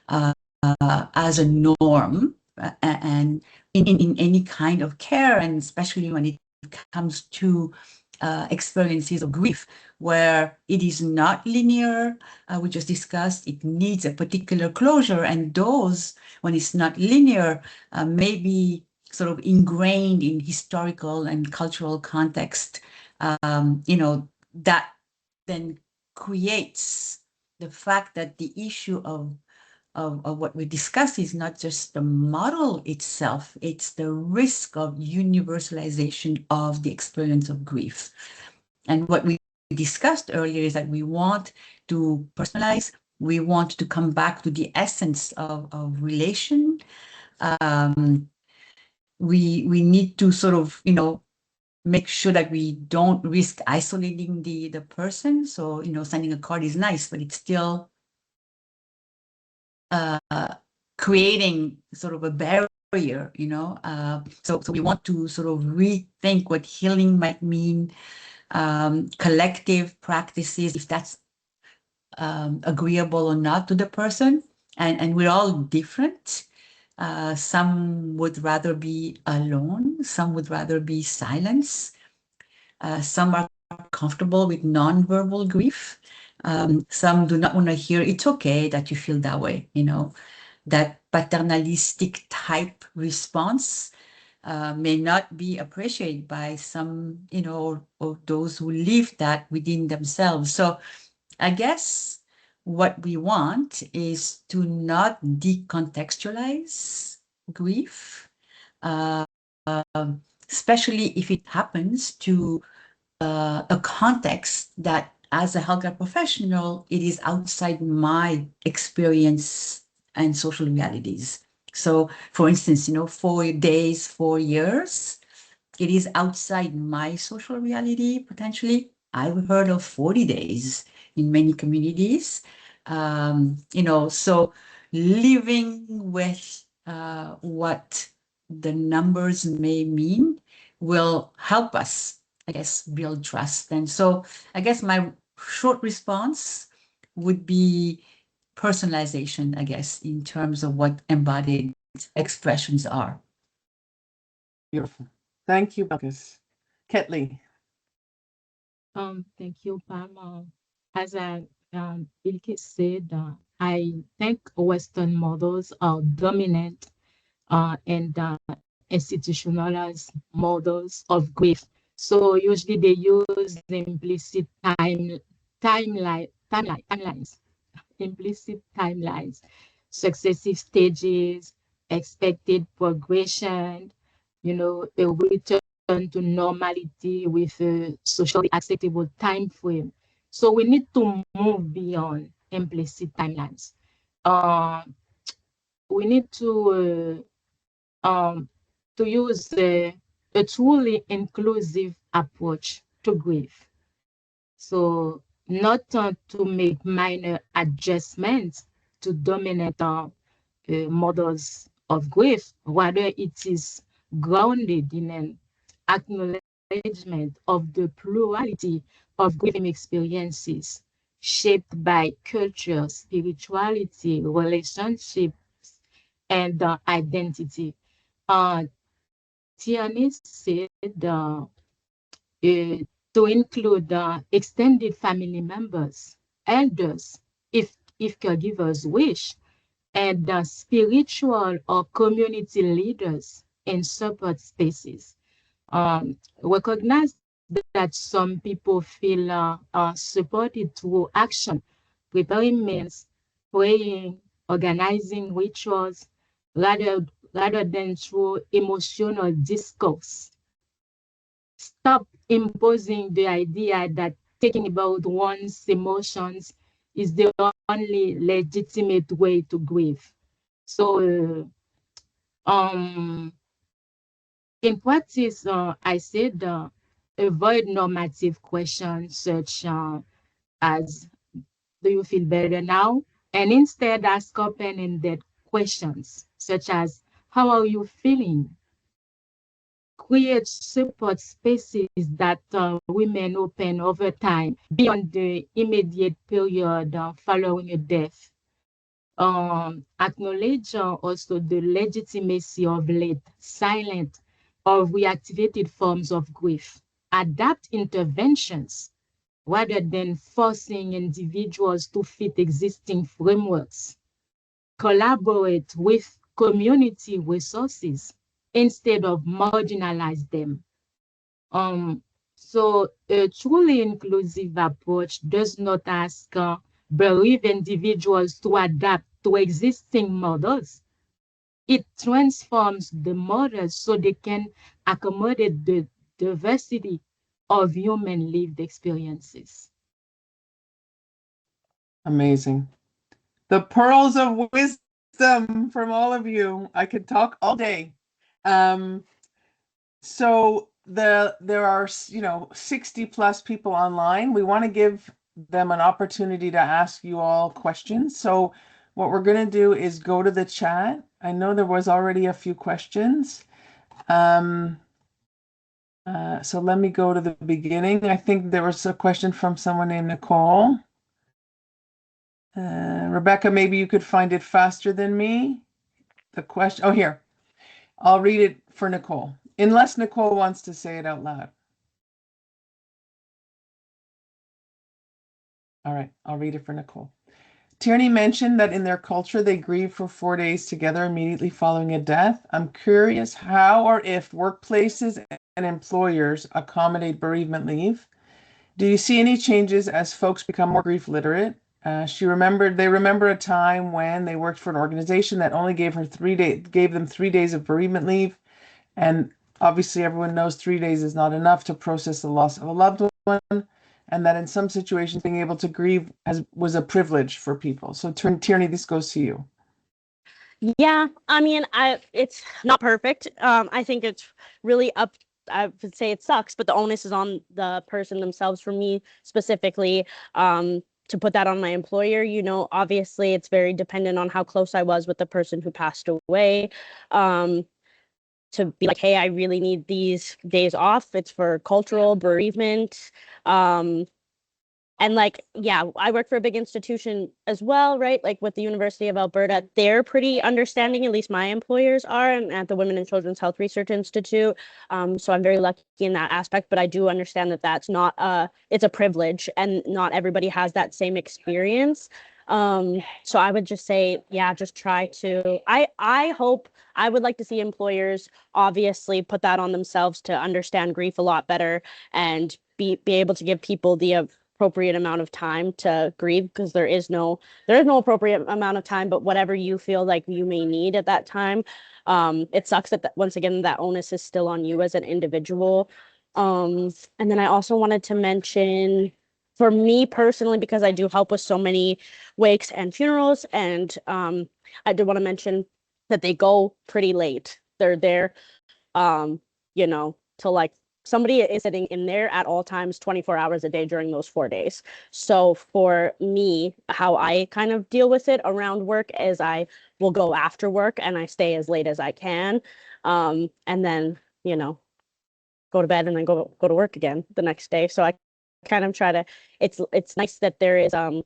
as a norm and in any kind of care, and especially when it comes to experiences of grief, where it is not linear. We just discussed it needs a particular closure, and those, when it's not linear, may be sort of ingrained in historical and cultural context. That then creates the fact that the issue of what we discuss is not just the model itself, it's the risk of universalization of the experience of grief. And what we discussed earlier is that we want to personalize, we want to come back to the essence of relation. We need to sort of, make sure that we don't risk isolating the person. So, sending a card is nice, but it's still creating sort of a barrier, so we want to sort of rethink what healing might mean, collective practices, if that's agreeable or not to the person. And we're all different. Some would rather be alone. Some would rather be silence. Some are comfortable with nonverbal grief. Some do not want to hear, it's okay that you feel that way, that paternalistic type response may not be appreciated by some, of those who live that within themselves. So I guess what we want is to not decontextualize grief, especially if it happens to a context that, as a healthcare professional, it is outside my experience and social realities. So, for instance, 4 days, 4 years, it is outside my social reality, potentially. I've heard of 40 days in many communities. So living with what the numbers may mean will help us, I guess, build trust. And so I guess my short response would be personalization, I guess, in terms of what embodied expressions are. Beautiful. Thank you, Bilkis. Kettly. Thank you, Pam. As Bilkis said, I think Western models are dominant and institutionalized models of grief. So usually they use implicit timelines, implicit timelines, successive stages, expected progression, a return to normality with a socially acceptable time frame. So we need to move beyond implicit timelines. We need to use a truly inclusive approach to grief. So not to make minor adjustments to dominant models of grief, rather it is grounded in an acknowledgement of the plurality of grieving experiences shaped by culture, spirituality, relationships, and identity. Tierney said to include extended family members, elders, if caregivers wish, and spiritual or community leaders in support spaces. Recognize that some people feel supported through action, preparing meals, praying, organizing rituals, rather than through emotional discourse. Stop imposing the idea that thinking about one's emotions is the only legitimate way to grieve. So, in practice, I said avoid normative questions such as, do you feel better now? And instead ask open-ended questions such as, how are you feeling? Create support spaces that women open over time beyond the immediate period following a death. Acknowledge also the legitimacy of late, silent, or reactivated forms of grief. Adapt interventions rather than forcing individuals to fit existing frameworks. Collaborate with community resources instead of marginalize them. So a truly inclusive approach does not ask bereaved individuals to adapt to existing models. It transforms the models so they can accommodate the diversity of human lived experiences. Amazing. The pearls of wisdom from all of you. I could talk all day. So there are 60 plus people online. We want to give them an opportunity to ask you all questions. So what we're going to do is go to the chat. I know there was already a few questions. So let me go to the beginning. I think there was a question from someone named Nicole. Rebecca, maybe you could find it faster than me. The question, oh, here. I'll read it for Nicole, unless Nicole wants to say it out loud. All right, I'll read it for Nicole. Tierney mentioned that in their culture, they grieve for 4 days together immediately following a death. I'm curious how or if workplaces and employers accommodate bereavement leave. Do you see any changes as folks become more grief literate? They remember a time when they worked for an organization that only gave them 3 days of bereavement leave. And obviously everyone knows 3 days is not enough to process the loss of a loved one, and that in some situations being able to grieve was a privilege for people. So Tierney, this goes to you. Yeah, I mean, it's not perfect. I think it's really up. I would say it sucks, but the onus is on the person themselves. For me specifically, to put that on my employer, obviously it's very dependent on how close I was with the person who passed away. To be like, hey, I really need these days off. It's for cultural bereavement. And like, yeah, I work for a big institution as well, right? Like with the University of Alberta, they're pretty understanding, at least my employers are, and at the Women and Children's Health Research Institute. So I'm very lucky in that aspect, but I do understand that that's not, it's a privilege and not everybody has that same experience. So I would just say, yeah, just try to, I hope, I would like to see employers obviously put that on themselves to understand grief a lot better and be able to give people the appropriate amount of time to grieve, because there is no appropriate amount of time, but whatever you feel like you may need at that time. It sucks that once again that onus is still on you as an individual. And then I also wanted to mention, for me personally, because I do help with so many wakes and funerals, and I did want to mention that they go pretty late. They're there till like somebody is sitting in there at all times, 24 hours a day during those 4 days. So for me, how I kind of deal with it around work is I will go after work and I stay as late as I can. And then, go to bed and then go to work again the next day. So I kind of try to, it's nice that there is, that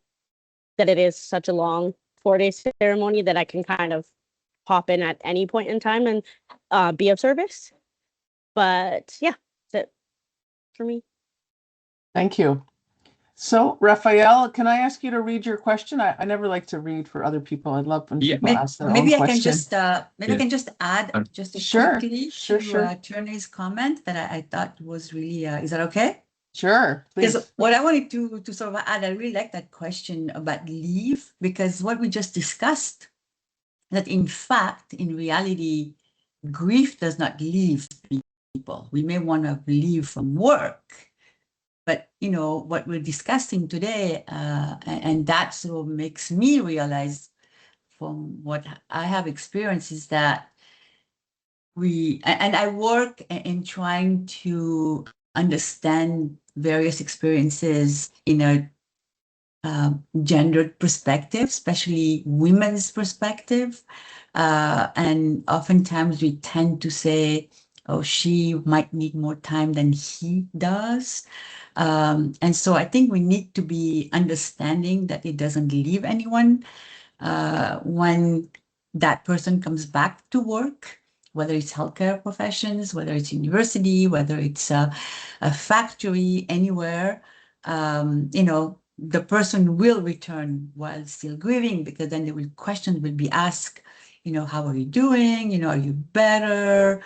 it is such a long 4-day ceremony that I can kind of pop in at any point in time and be of service. But yeah, that's it for me. Thank you. So Raphael, can I ask you to read your question? I never like to read for other people. I'd love when people ask their own question. I can just add just quickly to Tierney's comment that I thought was really, is that okay? Sure, please. Because what I wanted to sort of add, I really like that question about leave, because what we just discussed, that in fact, in reality, grief does not leave people. We may want to leave from work, but what we're discussing today, and that sort of makes me realize from what I have experienced, is that I work in trying to understand various experiences in a gendered perspective, especially women's perspective. And oftentimes we tend to say, oh, she might need more time than he does. And so I think we need to be understanding that it doesn't leave anyone when that person comes back to work, whether it's healthcare professions, whether it's university, whether it's a factory, anywhere, the person will return while still grieving, because then the questions will be asked, how are you doing? Are you better?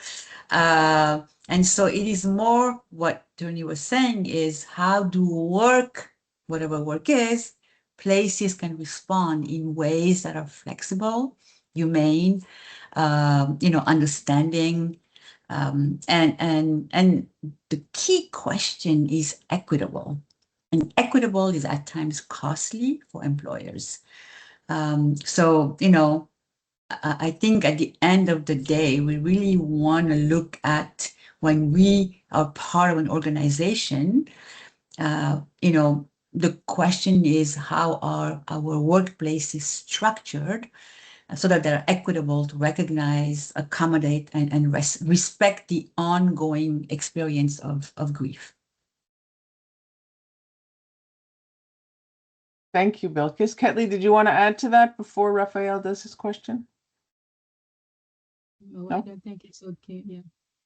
And so it is more what Tony was saying is how do work, whatever work is, places can respond in ways that are flexible, humane, understanding. And the key question is equitable. And equitable is at times costly for employers. So, I think at the end of the day, we really want to look at when we are part of an organization, the question is how are our workplaces structured so that they're equitable to recognize, accommodate, and respect the ongoing experience of grief. Thank you, Bilkis. Kettly, did you want to add to that before Raphael does his question? No, I don't think it's okay. Yeah.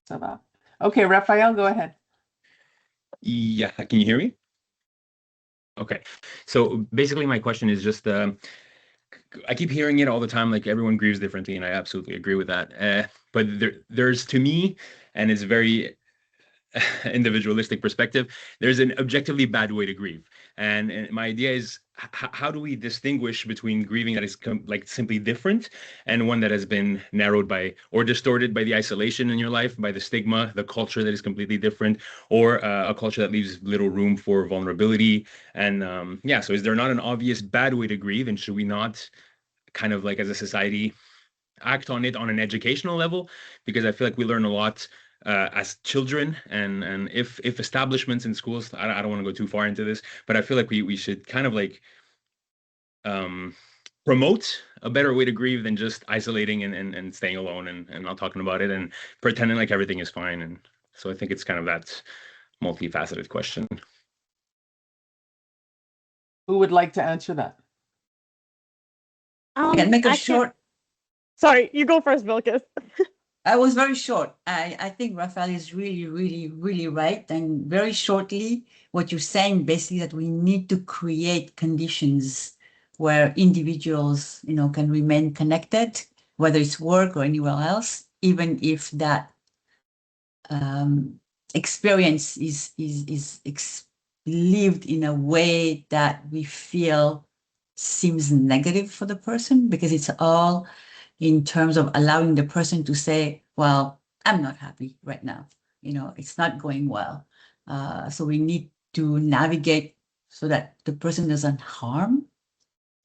Ça va. Okay, Raphael, go ahead. Yeah, can you hear me? Okay, so basically my question is just, I keep hearing it all the time, like everyone grieves differently, and I absolutely agree with that. But there's, to me, and it's very individualistic perspective, there's an objectively bad way to grieve. And my idea is, how do we distinguish between grieving that is like simply different and one that has been narrowed by or distorted by the isolation in your life, by the stigma, the culture that is completely different, or a culture that leaves little room for vulnerability? And so is there not an obvious bad way to grieve, and should we not kind of like as a society act on it on an educational level? Because I feel like we learn a lot as children, and if establishments in schools, I don't want to go too far into this, but I feel like we should kind of like promote a better way to grieve than just isolating and staying alone and not talking about it and pretending like everything is fine. And so I think it's kind of that multifaceted question. Who would like to answer that? I can make a short. Sorry, you go first, Bilkis. I was very short. I think Raphael is really, really, really right. And very shortly, what you're saying basically that we need to create conditions where individuals, can remain connected, whether it's work or anywhere else, even if that experience is lived in a way that we feel seems negative for the person, because it's all in terms of allowing the person to say, well, I'm not happy right now. It's not going well. So we need to navigate so that the person doesn't harm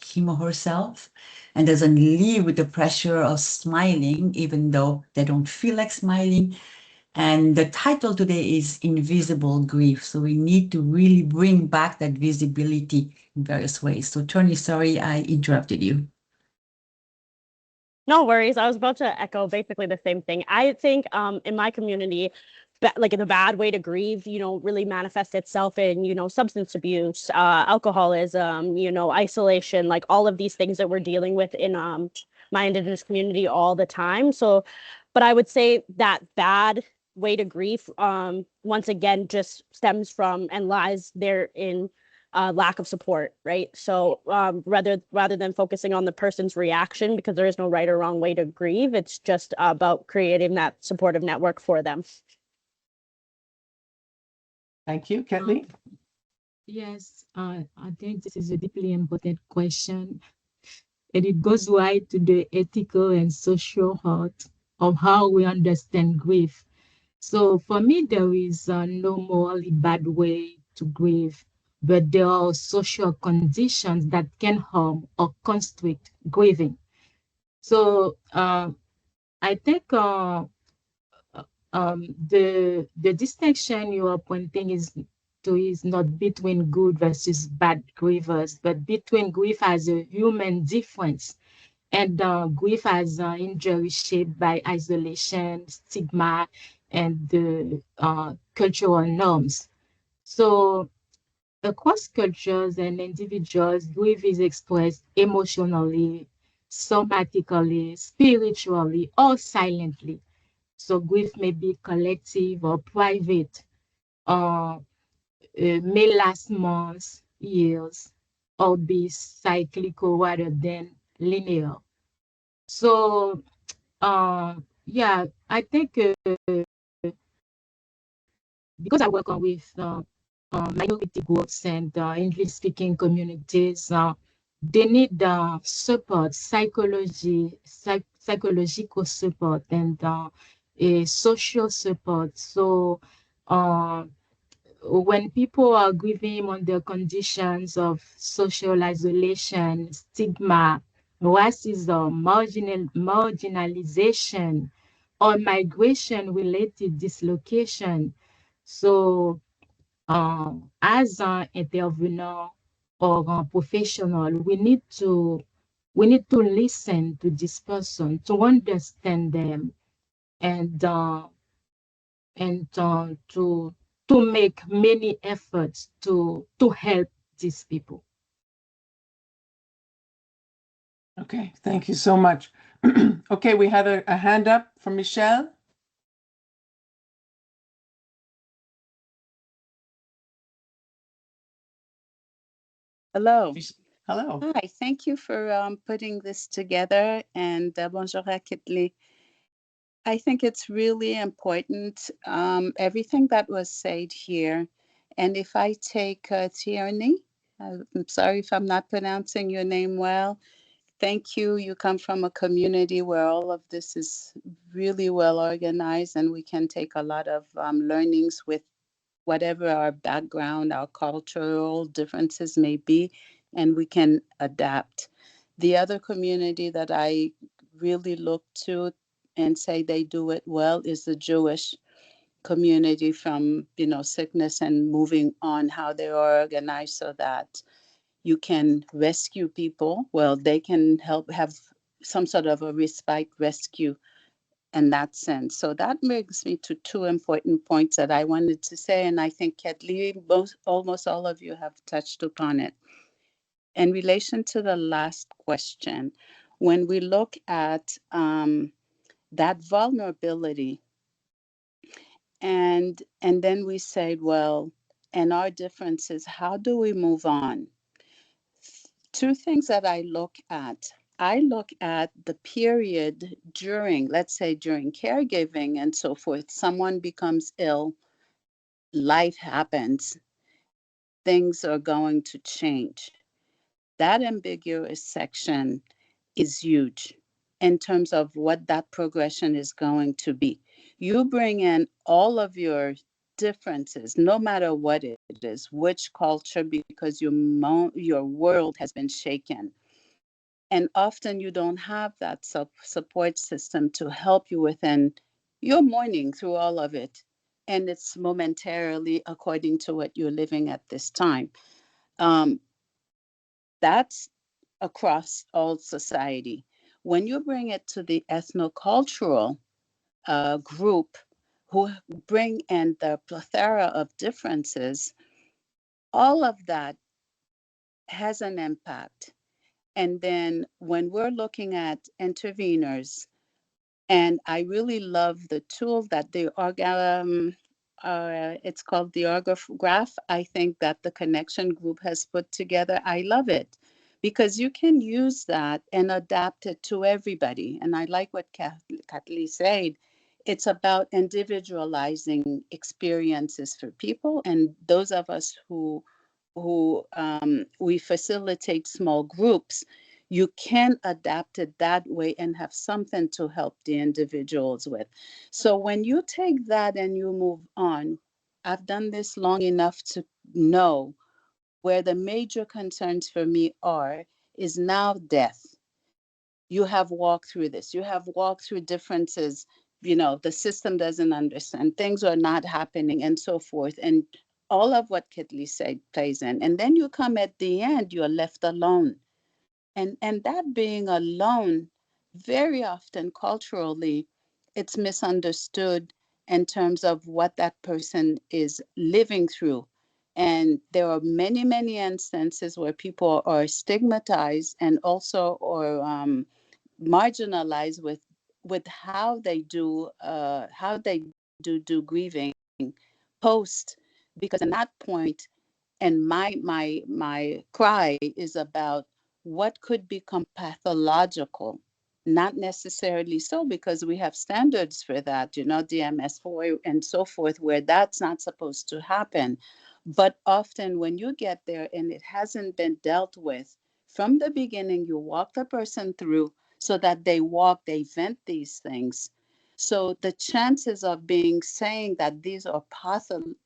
him or herself and doesn't live with the pressure of smiling, even though they don't feel like smiling. And the title today is Invisible Grief. So we need to really bring back that visibility in various ways. So Tony, sorry, I interrupted you. No worries. I was about to echo basically the same thing. I think in my community, like the bad way to grieve, really manifests itself in, substance abuse, alcoholism, isolation, like all of these things that we're dealing with in my Indigenous community all the time. So, but I would say that bad way to grieve, once again, just stems from and lies there in lack of support, right? So rather than focusing on the person's reaction, because there is no right or wrong way to grieve, it's just about creating that supportive network for them. Thank you, Kettly. Yes, I think this is a deeply important question, and it goes right to the ethical and social heart of how we understand grief. So for me, there is no morally bad way to grieve, but there are social conditions that can harm or constrict grieving. So I think The distinction you are pointing is not between good versus bad grievers, but between grief as a human difference and grief as injury shaped by isolation, stigma, and the cultural norms. So across cultures and individuals, grief is expressed emotionally, somatically, spiritually, or silently. So grief may be collective or private, or may last months, years, or be cyclical rather than linear. So, yeah, I think because I work with minority groups and English-speaking communities, they need support, psychological support, and a social support. So, when people are grieving under conditions of social isolation, stigma, racism, marginalization, or migration-related dislocation. So, as an intervenor or a professional, we need to listen to this person to understand them and to make many efforts to help these people. Okay, thank you so much. Okay, we had a hand up from Michelle. Hello. Hello. Hi, thank you for putting this together, and bonjour à Kettly. I think it's really important, everything that was said here. And if I take Tierney, I'm sorry if I'm not pronouncing your name well. Thank you. You come from a community where all of this is really well organized, and we can take a lot of learnings with whatever our background, our cultural differences may be, and we can adapt. The other community that I really look to and say they do it well is the Jewish community, from sickness and moving on, how they are organized so that you can rescue people. Well, they can help have some sort of a respite rescue in that sense. So that brings me to two important points that I wanted to say, and I think Kettly, almost all of you have touched upon it. In relation to the last question, when we look at that vulnerability, and then we say, well, and our differences, how do we move on? Two things that I look at. I look at the period during, let's say during caregiving and so forth, someone becomes ill, life happens, things are going to change. That ambiguous section is huge in terms of what that progression is going to be. You bring in all of your differences, no matter what it is, which culture, because your world has been shaken. And often you don't have that support system to help you within your mourning through all of it. And it's momentarily according to what you're living at this time. That's across all society. When you bring it to the ethnocultural group, who bring in the plethora of differences, all of that has an impact. And then when we're looking at interveners, and I really love the tool that it's called the Graph. I think that the Connection Group has put together. I love it because you can use that and adapt it to everybody. And I like what Kettly said. It's about individualizing experiences for people, and those of us who we facilitate small groups, you can adapt it that way and have something to help the individuals with. So when you take that and you move on, I've done this long enough to know where the major concerns for me is now death. You have walked through this. You have walked through differences the system doesn't understand, things are not happening, and so forth. And all of what Kettly said plays in. And then you come at the end, you're left alone. And that being alone, very often culturally, it's misunderstood in terms of what that person is living through. And there are many, many instances where people are stigmatized and also or marginalized with how they do grieving post, because at that point, and my cry is about what could become pathological, not necessarily so, because we have standards for that, DMS4 and so forth, where that's not supposed to happen. But often when you get there and it hasn't been dealt with from the beginning, you walk the person through so that they vent these things. So the chances of saying that these are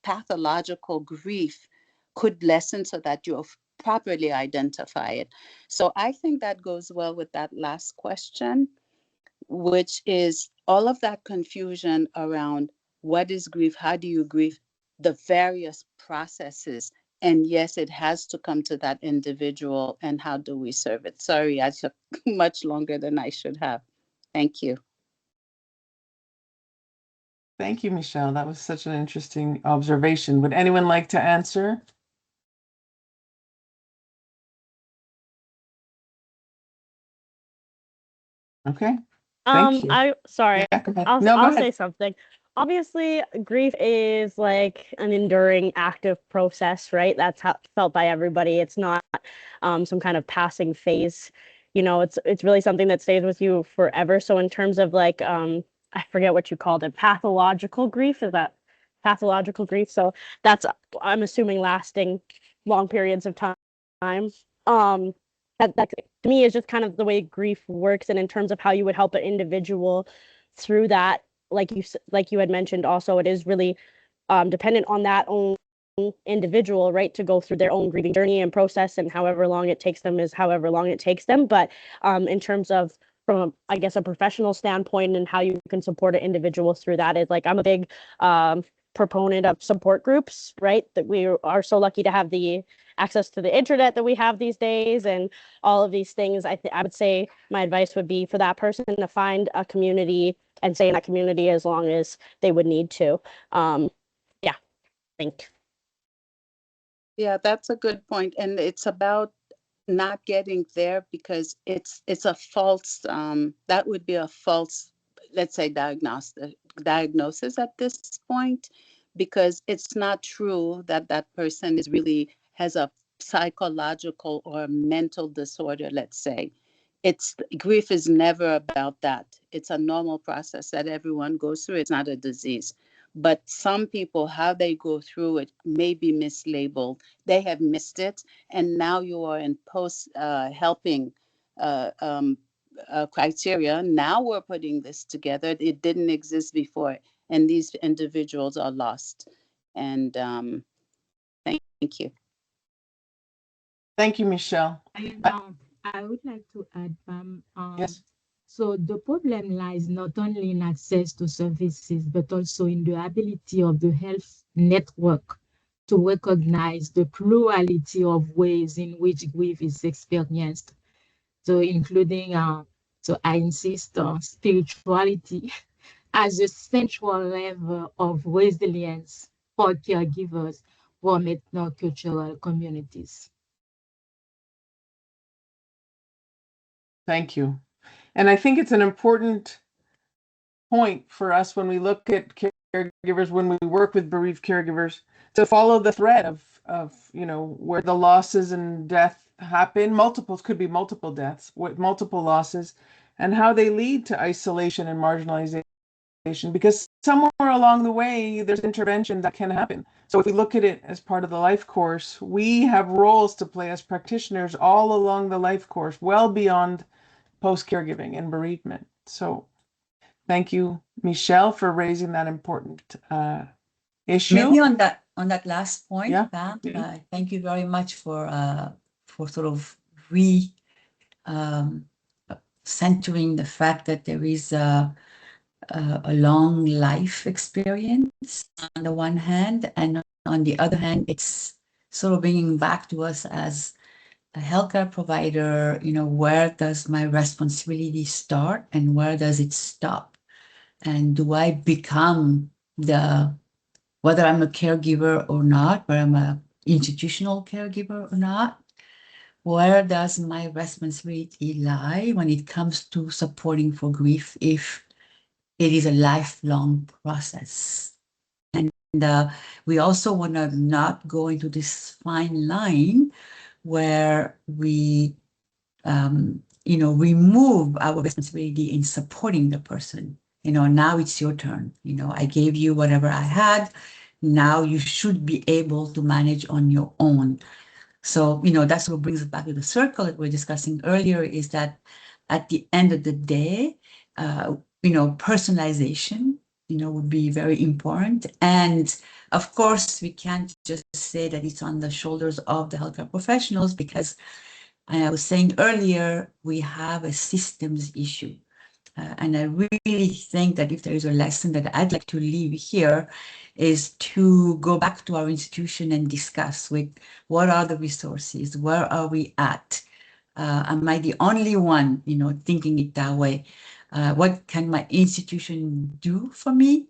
pathological grief could lessen so that you properly identify it. So I think that goes well with that last question, which is all of that confusion around what is grief, how do you grieve, the various processes. And yes, it has to come to that individual, and how do we serve it? Sorry, I took much longer than I should have. Thank you. Thank you, Michelle. That was such an interesting observation. Would anyone like to answer? Okay. Thank you. Sorry, Yeah, go ahead. I'll say something. Obviously, grief is like an enduring active process, right? That's how felt by everybody. It's not some kind of passing phase. It's really something that stays with you forever. So in terms of like I forget what you called it, pathological grief, is that pathological grief? So that's, I'm assuming, lasting long periods of time. That to me is just kind of the way grief works, and in terms of how you would help an individual through that, like you had mentioned, also it is really dependent on that own individual, right, to go through their own grieving journey and process, and however long it takes them is however long it takes them. But in terms of from I guess a professional standpoint and how you can support an individual through that, is like I'm a big proponent of support groups, right? That we are so lucky to have the access to the internet that we have these days and all of these things. I would say my advice would be for that person to find a community and stay in that community as long as they would need to. Yeah, I think. Yeah, that's a good point. And it's about not getting there because it's a false, that would be a false, let's say, diagnosis at this point, because it's not true that that person has a psychological or mental disorder, let's say. Grief is never about that. It's a normal process that everyone goes through. It's not a disease. But some people, how they go through it may be mislabeled. They have missed it, and now you are in post helping criteria. Now we're putting this together. It didn't exist before, and these individuals are lost. And thank you. Thank you, Michelle. I would like to add, Yes. So the problem lies not only in access to services, but also in the ability of the health network to recognize the plurality of ways in which grief is experienced. So including, so I insist on spirituality as a central level of resilience for caregivers from ethnocultural communities. Thank you. And I think it's an important point for us when we look at caregivers, when we work with bereaved caregivers, to follow the thread of where the losses and death happen. Could be multiple deaths with multiple losses, and how they lead to isolation and marginalization, because somewhere along the way there's intervention that can happen. So if we look at it as part of the life course, we have roles to play as practitioners all along the life course, well beyond post-caregiving and bereavement. So thank you, Michelle, for raising that important issue. Maybe on that last point, Yeah. Pam, Yeah. thank you very much for sort of centering the fact that there is a long life experience on the one hand, and on the other hand, it's sort of bringing back to us as a healthcare provider, where does my responsibility start and where does it stop? And do I become whether I'm a caregiver or not, whether I'm an institutional caregiver or not, where does my responsibility lie when it comes to supporting for grief if it is a lifelong process? And we also want to not go into this fine line where we, remove our responsibility in supporting the person. Now it's your turn. I gave you whatever I had. Now you should be able to manage on your own. So, that's what brings us back to the circle that we were discussing earlier, is that at the end of the day, personalization, would be very important. And of course, we can't just say that it's on the shoulders of the healthcare professionals, because I was saying earlier, we have a systems issue. And I really think that if there is a lesson that I'd like to leave here, is to go back to our institution and discuss with what are the resources, where are we at? Am I the only one, thinking it that way? What can my institution do for me?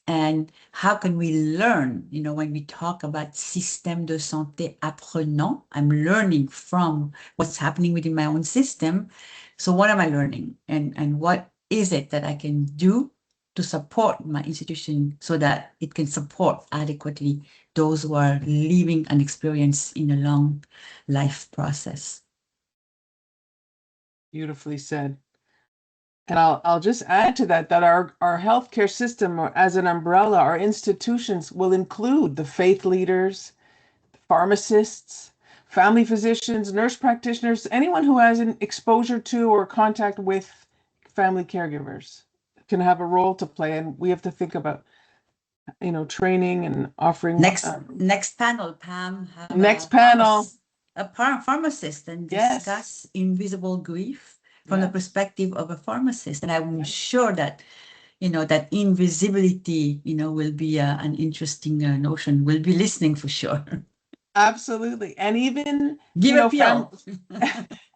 And how can we learn? When we talk about système de santé apprenant, I'm learning from what's happening within my own system. So what am I learning? And what is it that I can do to support my institution so that it can support adequately those who are living an experience in a long life process? Beautifully said. And I'll just add to that our healthcare system, as an umbrella, our institutions will include the faith leaders, pharmacists, family physicians, nurse practitioners, anyone who has an exposure to or contact with family caregivers can have a role to play. And we have to think about, training and offering. Next panel, Pam. Next panel. A pharmacist, and Yes. discuss invisible grief from the perspective of a pharmacist. And I'm sure that, that invisibility, will be an interesting notion. We'll be listening for sure. Absolutely. And even,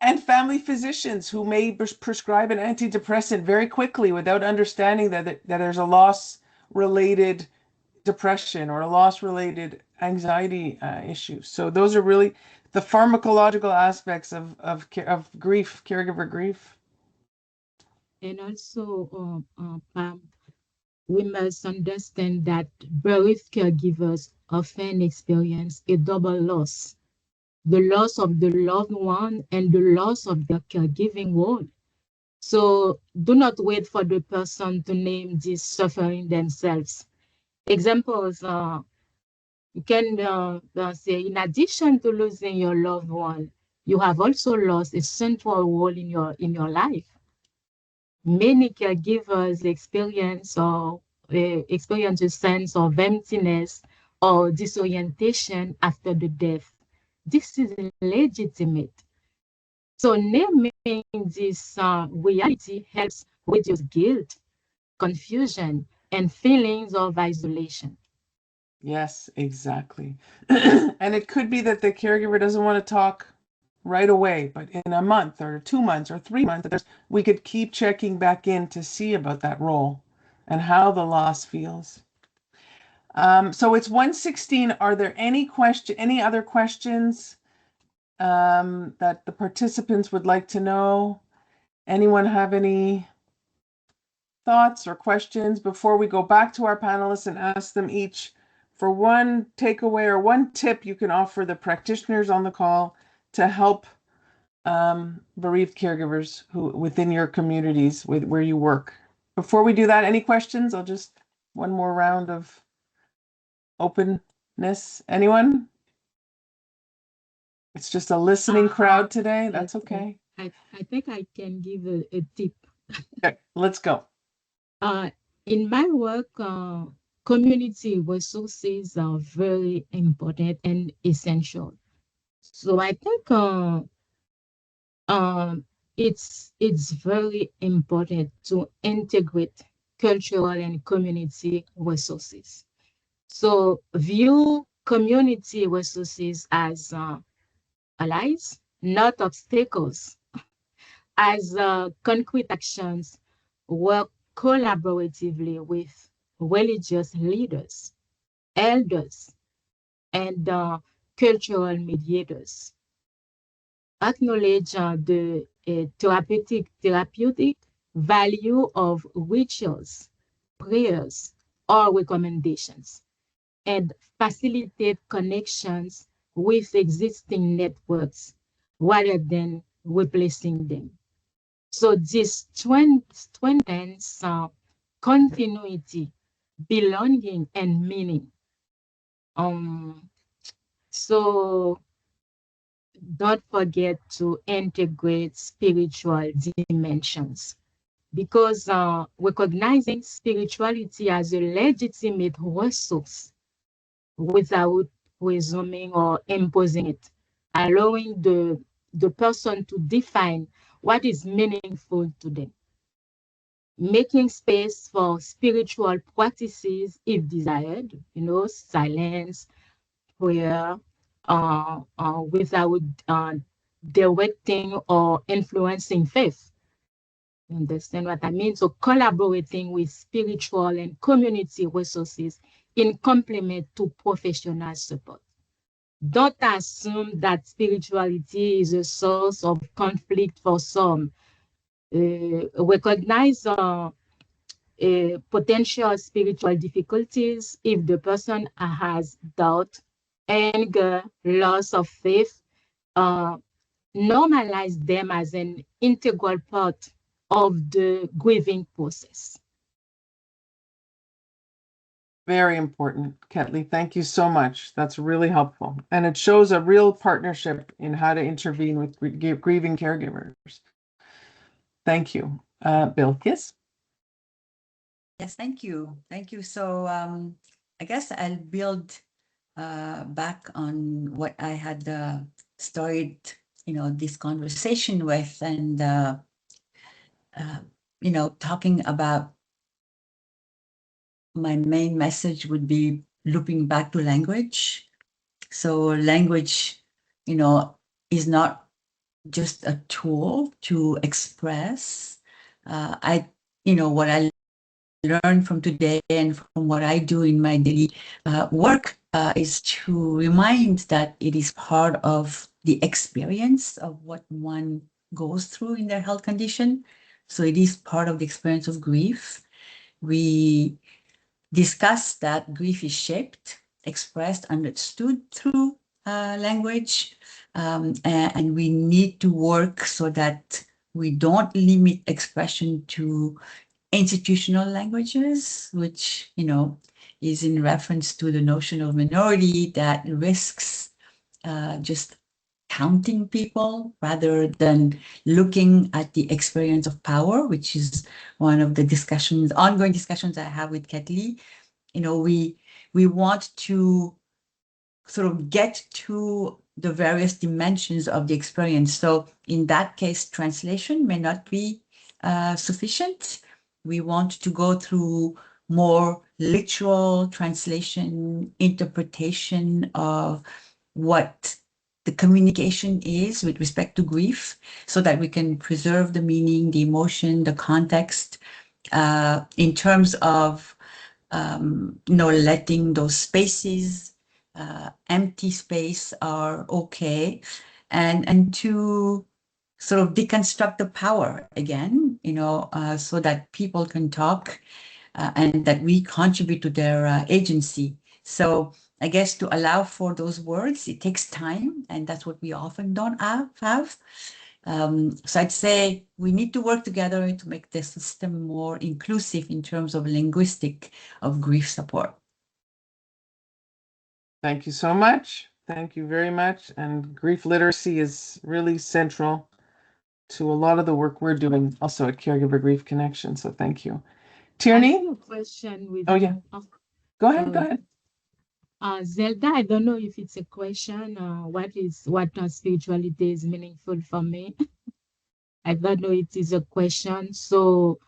and family physicians who may prescribe an antidepressant very quickly without understanding that there's a loss-related depression or a loss-related anxiety issue. So those are really the pharmacological aspects of grief, caregiver grief. And also, Pam, we must understand that bereaved caregivers often experience a double loss: the loss of the loved one and the loss of their caregiving role. So do not wait for the person to name this suffering themselves. Examples, you can say, in addition to losing your loved one, you have also lost a central role in your life. Many caregivers experience a sense of emptiness or disorientation after the death. This is legitimate. So naming this reality helps reduce guilt, confusion, and feelings of isolation. Yes, exactly. And it could be that the caregiver doesn't want to talk right away, but in a month or 2 months or 3 months, we could keep checking back in to see about that role and how the loss feels. So it's 1:16. Are there any other questions that the participants would like to know? Anyone have any thoughts or questions before we go back to our panelists and ask them each for one takeaway or one tip you can offer the practitioners on the call to help bereaved caregivers who within your communities where you work? Before we do that, any questions? I'll just one more round of openness. Anyone? It's just a listening crowd today. That's okay. I think I can give a tip. Okay, let's go. In my work, community resources are very important and essential. So I think it's very important to integrate cultural and community resources. So view community resources as allies, not obstacles, as concrete actions, work collaboratively with religious leaders, elders, and cultural mediators. Acknowledge the therapeutic value of rituals, prayers, or recommendations, and facilitate connections with existing networks rather than replacing them. So this strengthens continuity, belonging, and meaning. So don't forget to integrate spiritual dimensions, because recognizing spirituality as a legitimate resource without presuming or imposing it, allowing the person to define what is meaningful to them, making space for spiritual practices if desired, silence, prayer, without directing or influencing faith. You understand what I mean? So collaborating with spiritual and community resources in complement to professional support. Don't assume that spirituality is a source of conflict for some. Recognize potential spiritual difficulties if the person has doubt, anger, loss of faith. Normalize them as an integral part of the grieving process. Very important, Kettly. Thank you so much. That's really helpful. And it shows a real partnership in how to intervene with grieving caregivers. Thank you. Bilkis? Yes, thank you. Thank you. So I guess I'll build back on what I had started, this conversation with, and, talking about my main message would be looping back to language. So language, is not just a tool to express. What I learned from today and from what I do in my daily work is to remind that it is part of the experience of what one goes through in their health condition. So it is part of the experience of grief. We discussed that grief is shaped, expressed, understood through language, and we need to work so that we don't limit expression to institutional languages, which, is in reference to the notion of minority that risks just counting people rather than looking at the experience of power, which is one of the ongoing discussions I have with Kettly. We want to sort of get to the various dimensions of the experience. So in that case, translation may not be sufficient. We want to go through more literal translation, interpretation of what the communication is with respect to grief, so that we can preserve the meaning, the emotion, the context, in terms of letting those spaces, empty space, are okay, and to sort of deconstruct the power again, so that people can talk and that we contribute to their agency. So I guess to allow for those words, it takes time, and that's what we often don't have. So I'd say we need to work together to make the system more inclusive in terms of of grief support. Thank you so much. Thank you very much. And grief literacy is really central to a lot of the work we're doing also at Caregiver Grief Connection. So thank you. Tierney? I have a question with yeah. Go ahead. Zelda, I don't know if it's a question. What spirituality is meaningful for me? I don't know it is a question. So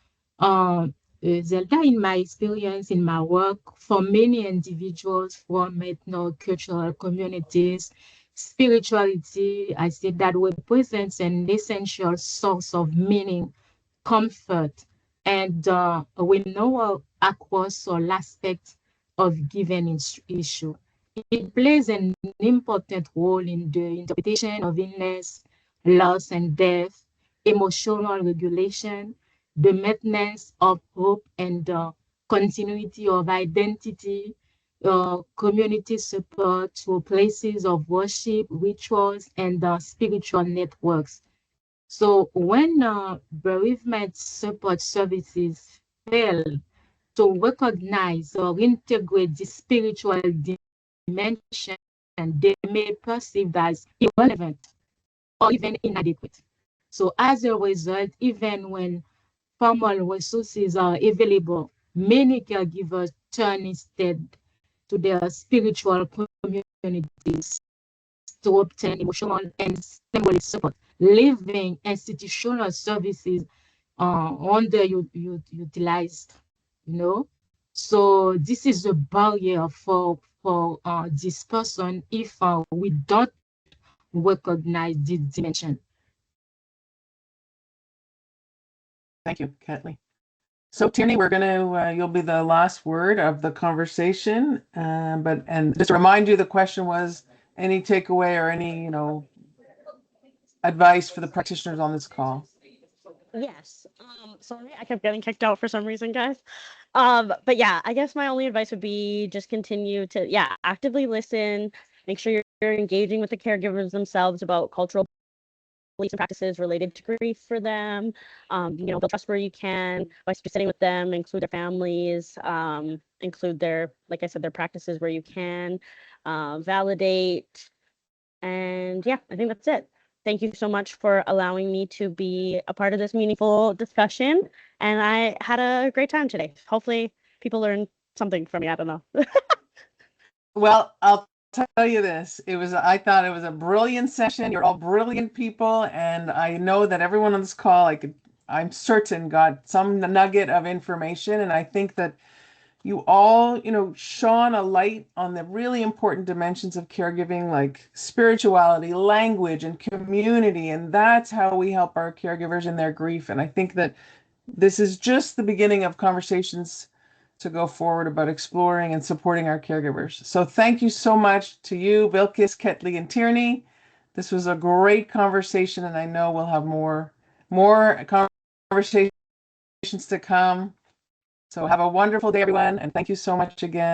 Zelda, in my experience, in my work, for many individuals from ethnocultural communities, spirituality, I said, that represents an essential source of meaning, comfort, and we know across all aspects of given issue. It plays an important role in the interpretation of illness, loss, and death, emotional regulation, the maintenance of hope and continuity of identity, community support through places of worship, rituals, and spiritual networks. So when bereavement support services fail to recognize or integrate the spiritual dimension, they may perceive as irrelevant or even inadequate. So as a result, even when formal resources are available, many caregivers turn instead to their spiritual communities to obtain emotional and symbolic support, leaving institutional services underutilized, you know. So this is a barrier for this person if we don't recognize this dimension. Thank you, Kettly. So Tierney, we're gonna you'll be the last word of the conversation. And just to remind you, the question was any takeaway or any advice for the practitioners on this call. Yes. Sorry, I kept getting kicked out for some reason, guys. But yeah, I guess my only advice would be just continue to, actively listen, make sure you're engaging with the caregivers themselves about cultural beliefs and practices related to grief for them. Build trust where you can by sitting with them, include their families, include their, like I said, their practices where you can, validate. And yeah, I think that's it. Thank you so much for allowing me to be a part of this meaningful discussion. And I had a great time today. Hopefully people learned something from me. I don't know. Well, I'll tell you this. I thought it was a brilliant session. You're all brilliant people. And I know that everyone on this call, I'm certain got some nugget of information. And I think that you all, shone a light on the really important dimensions of caregiving, like spirituality, language, and community. And that's how we help our caregivers in their grief. And I think that this is just the beginning of conversations to go forward about exploring and supporting our caregivers. So thank you so much to you, Bilkis, Kettly, and Tierney. This was a great conversation, and I know we'll have more conversations to come. So have a wonderful day, everyone, and thank you so much again.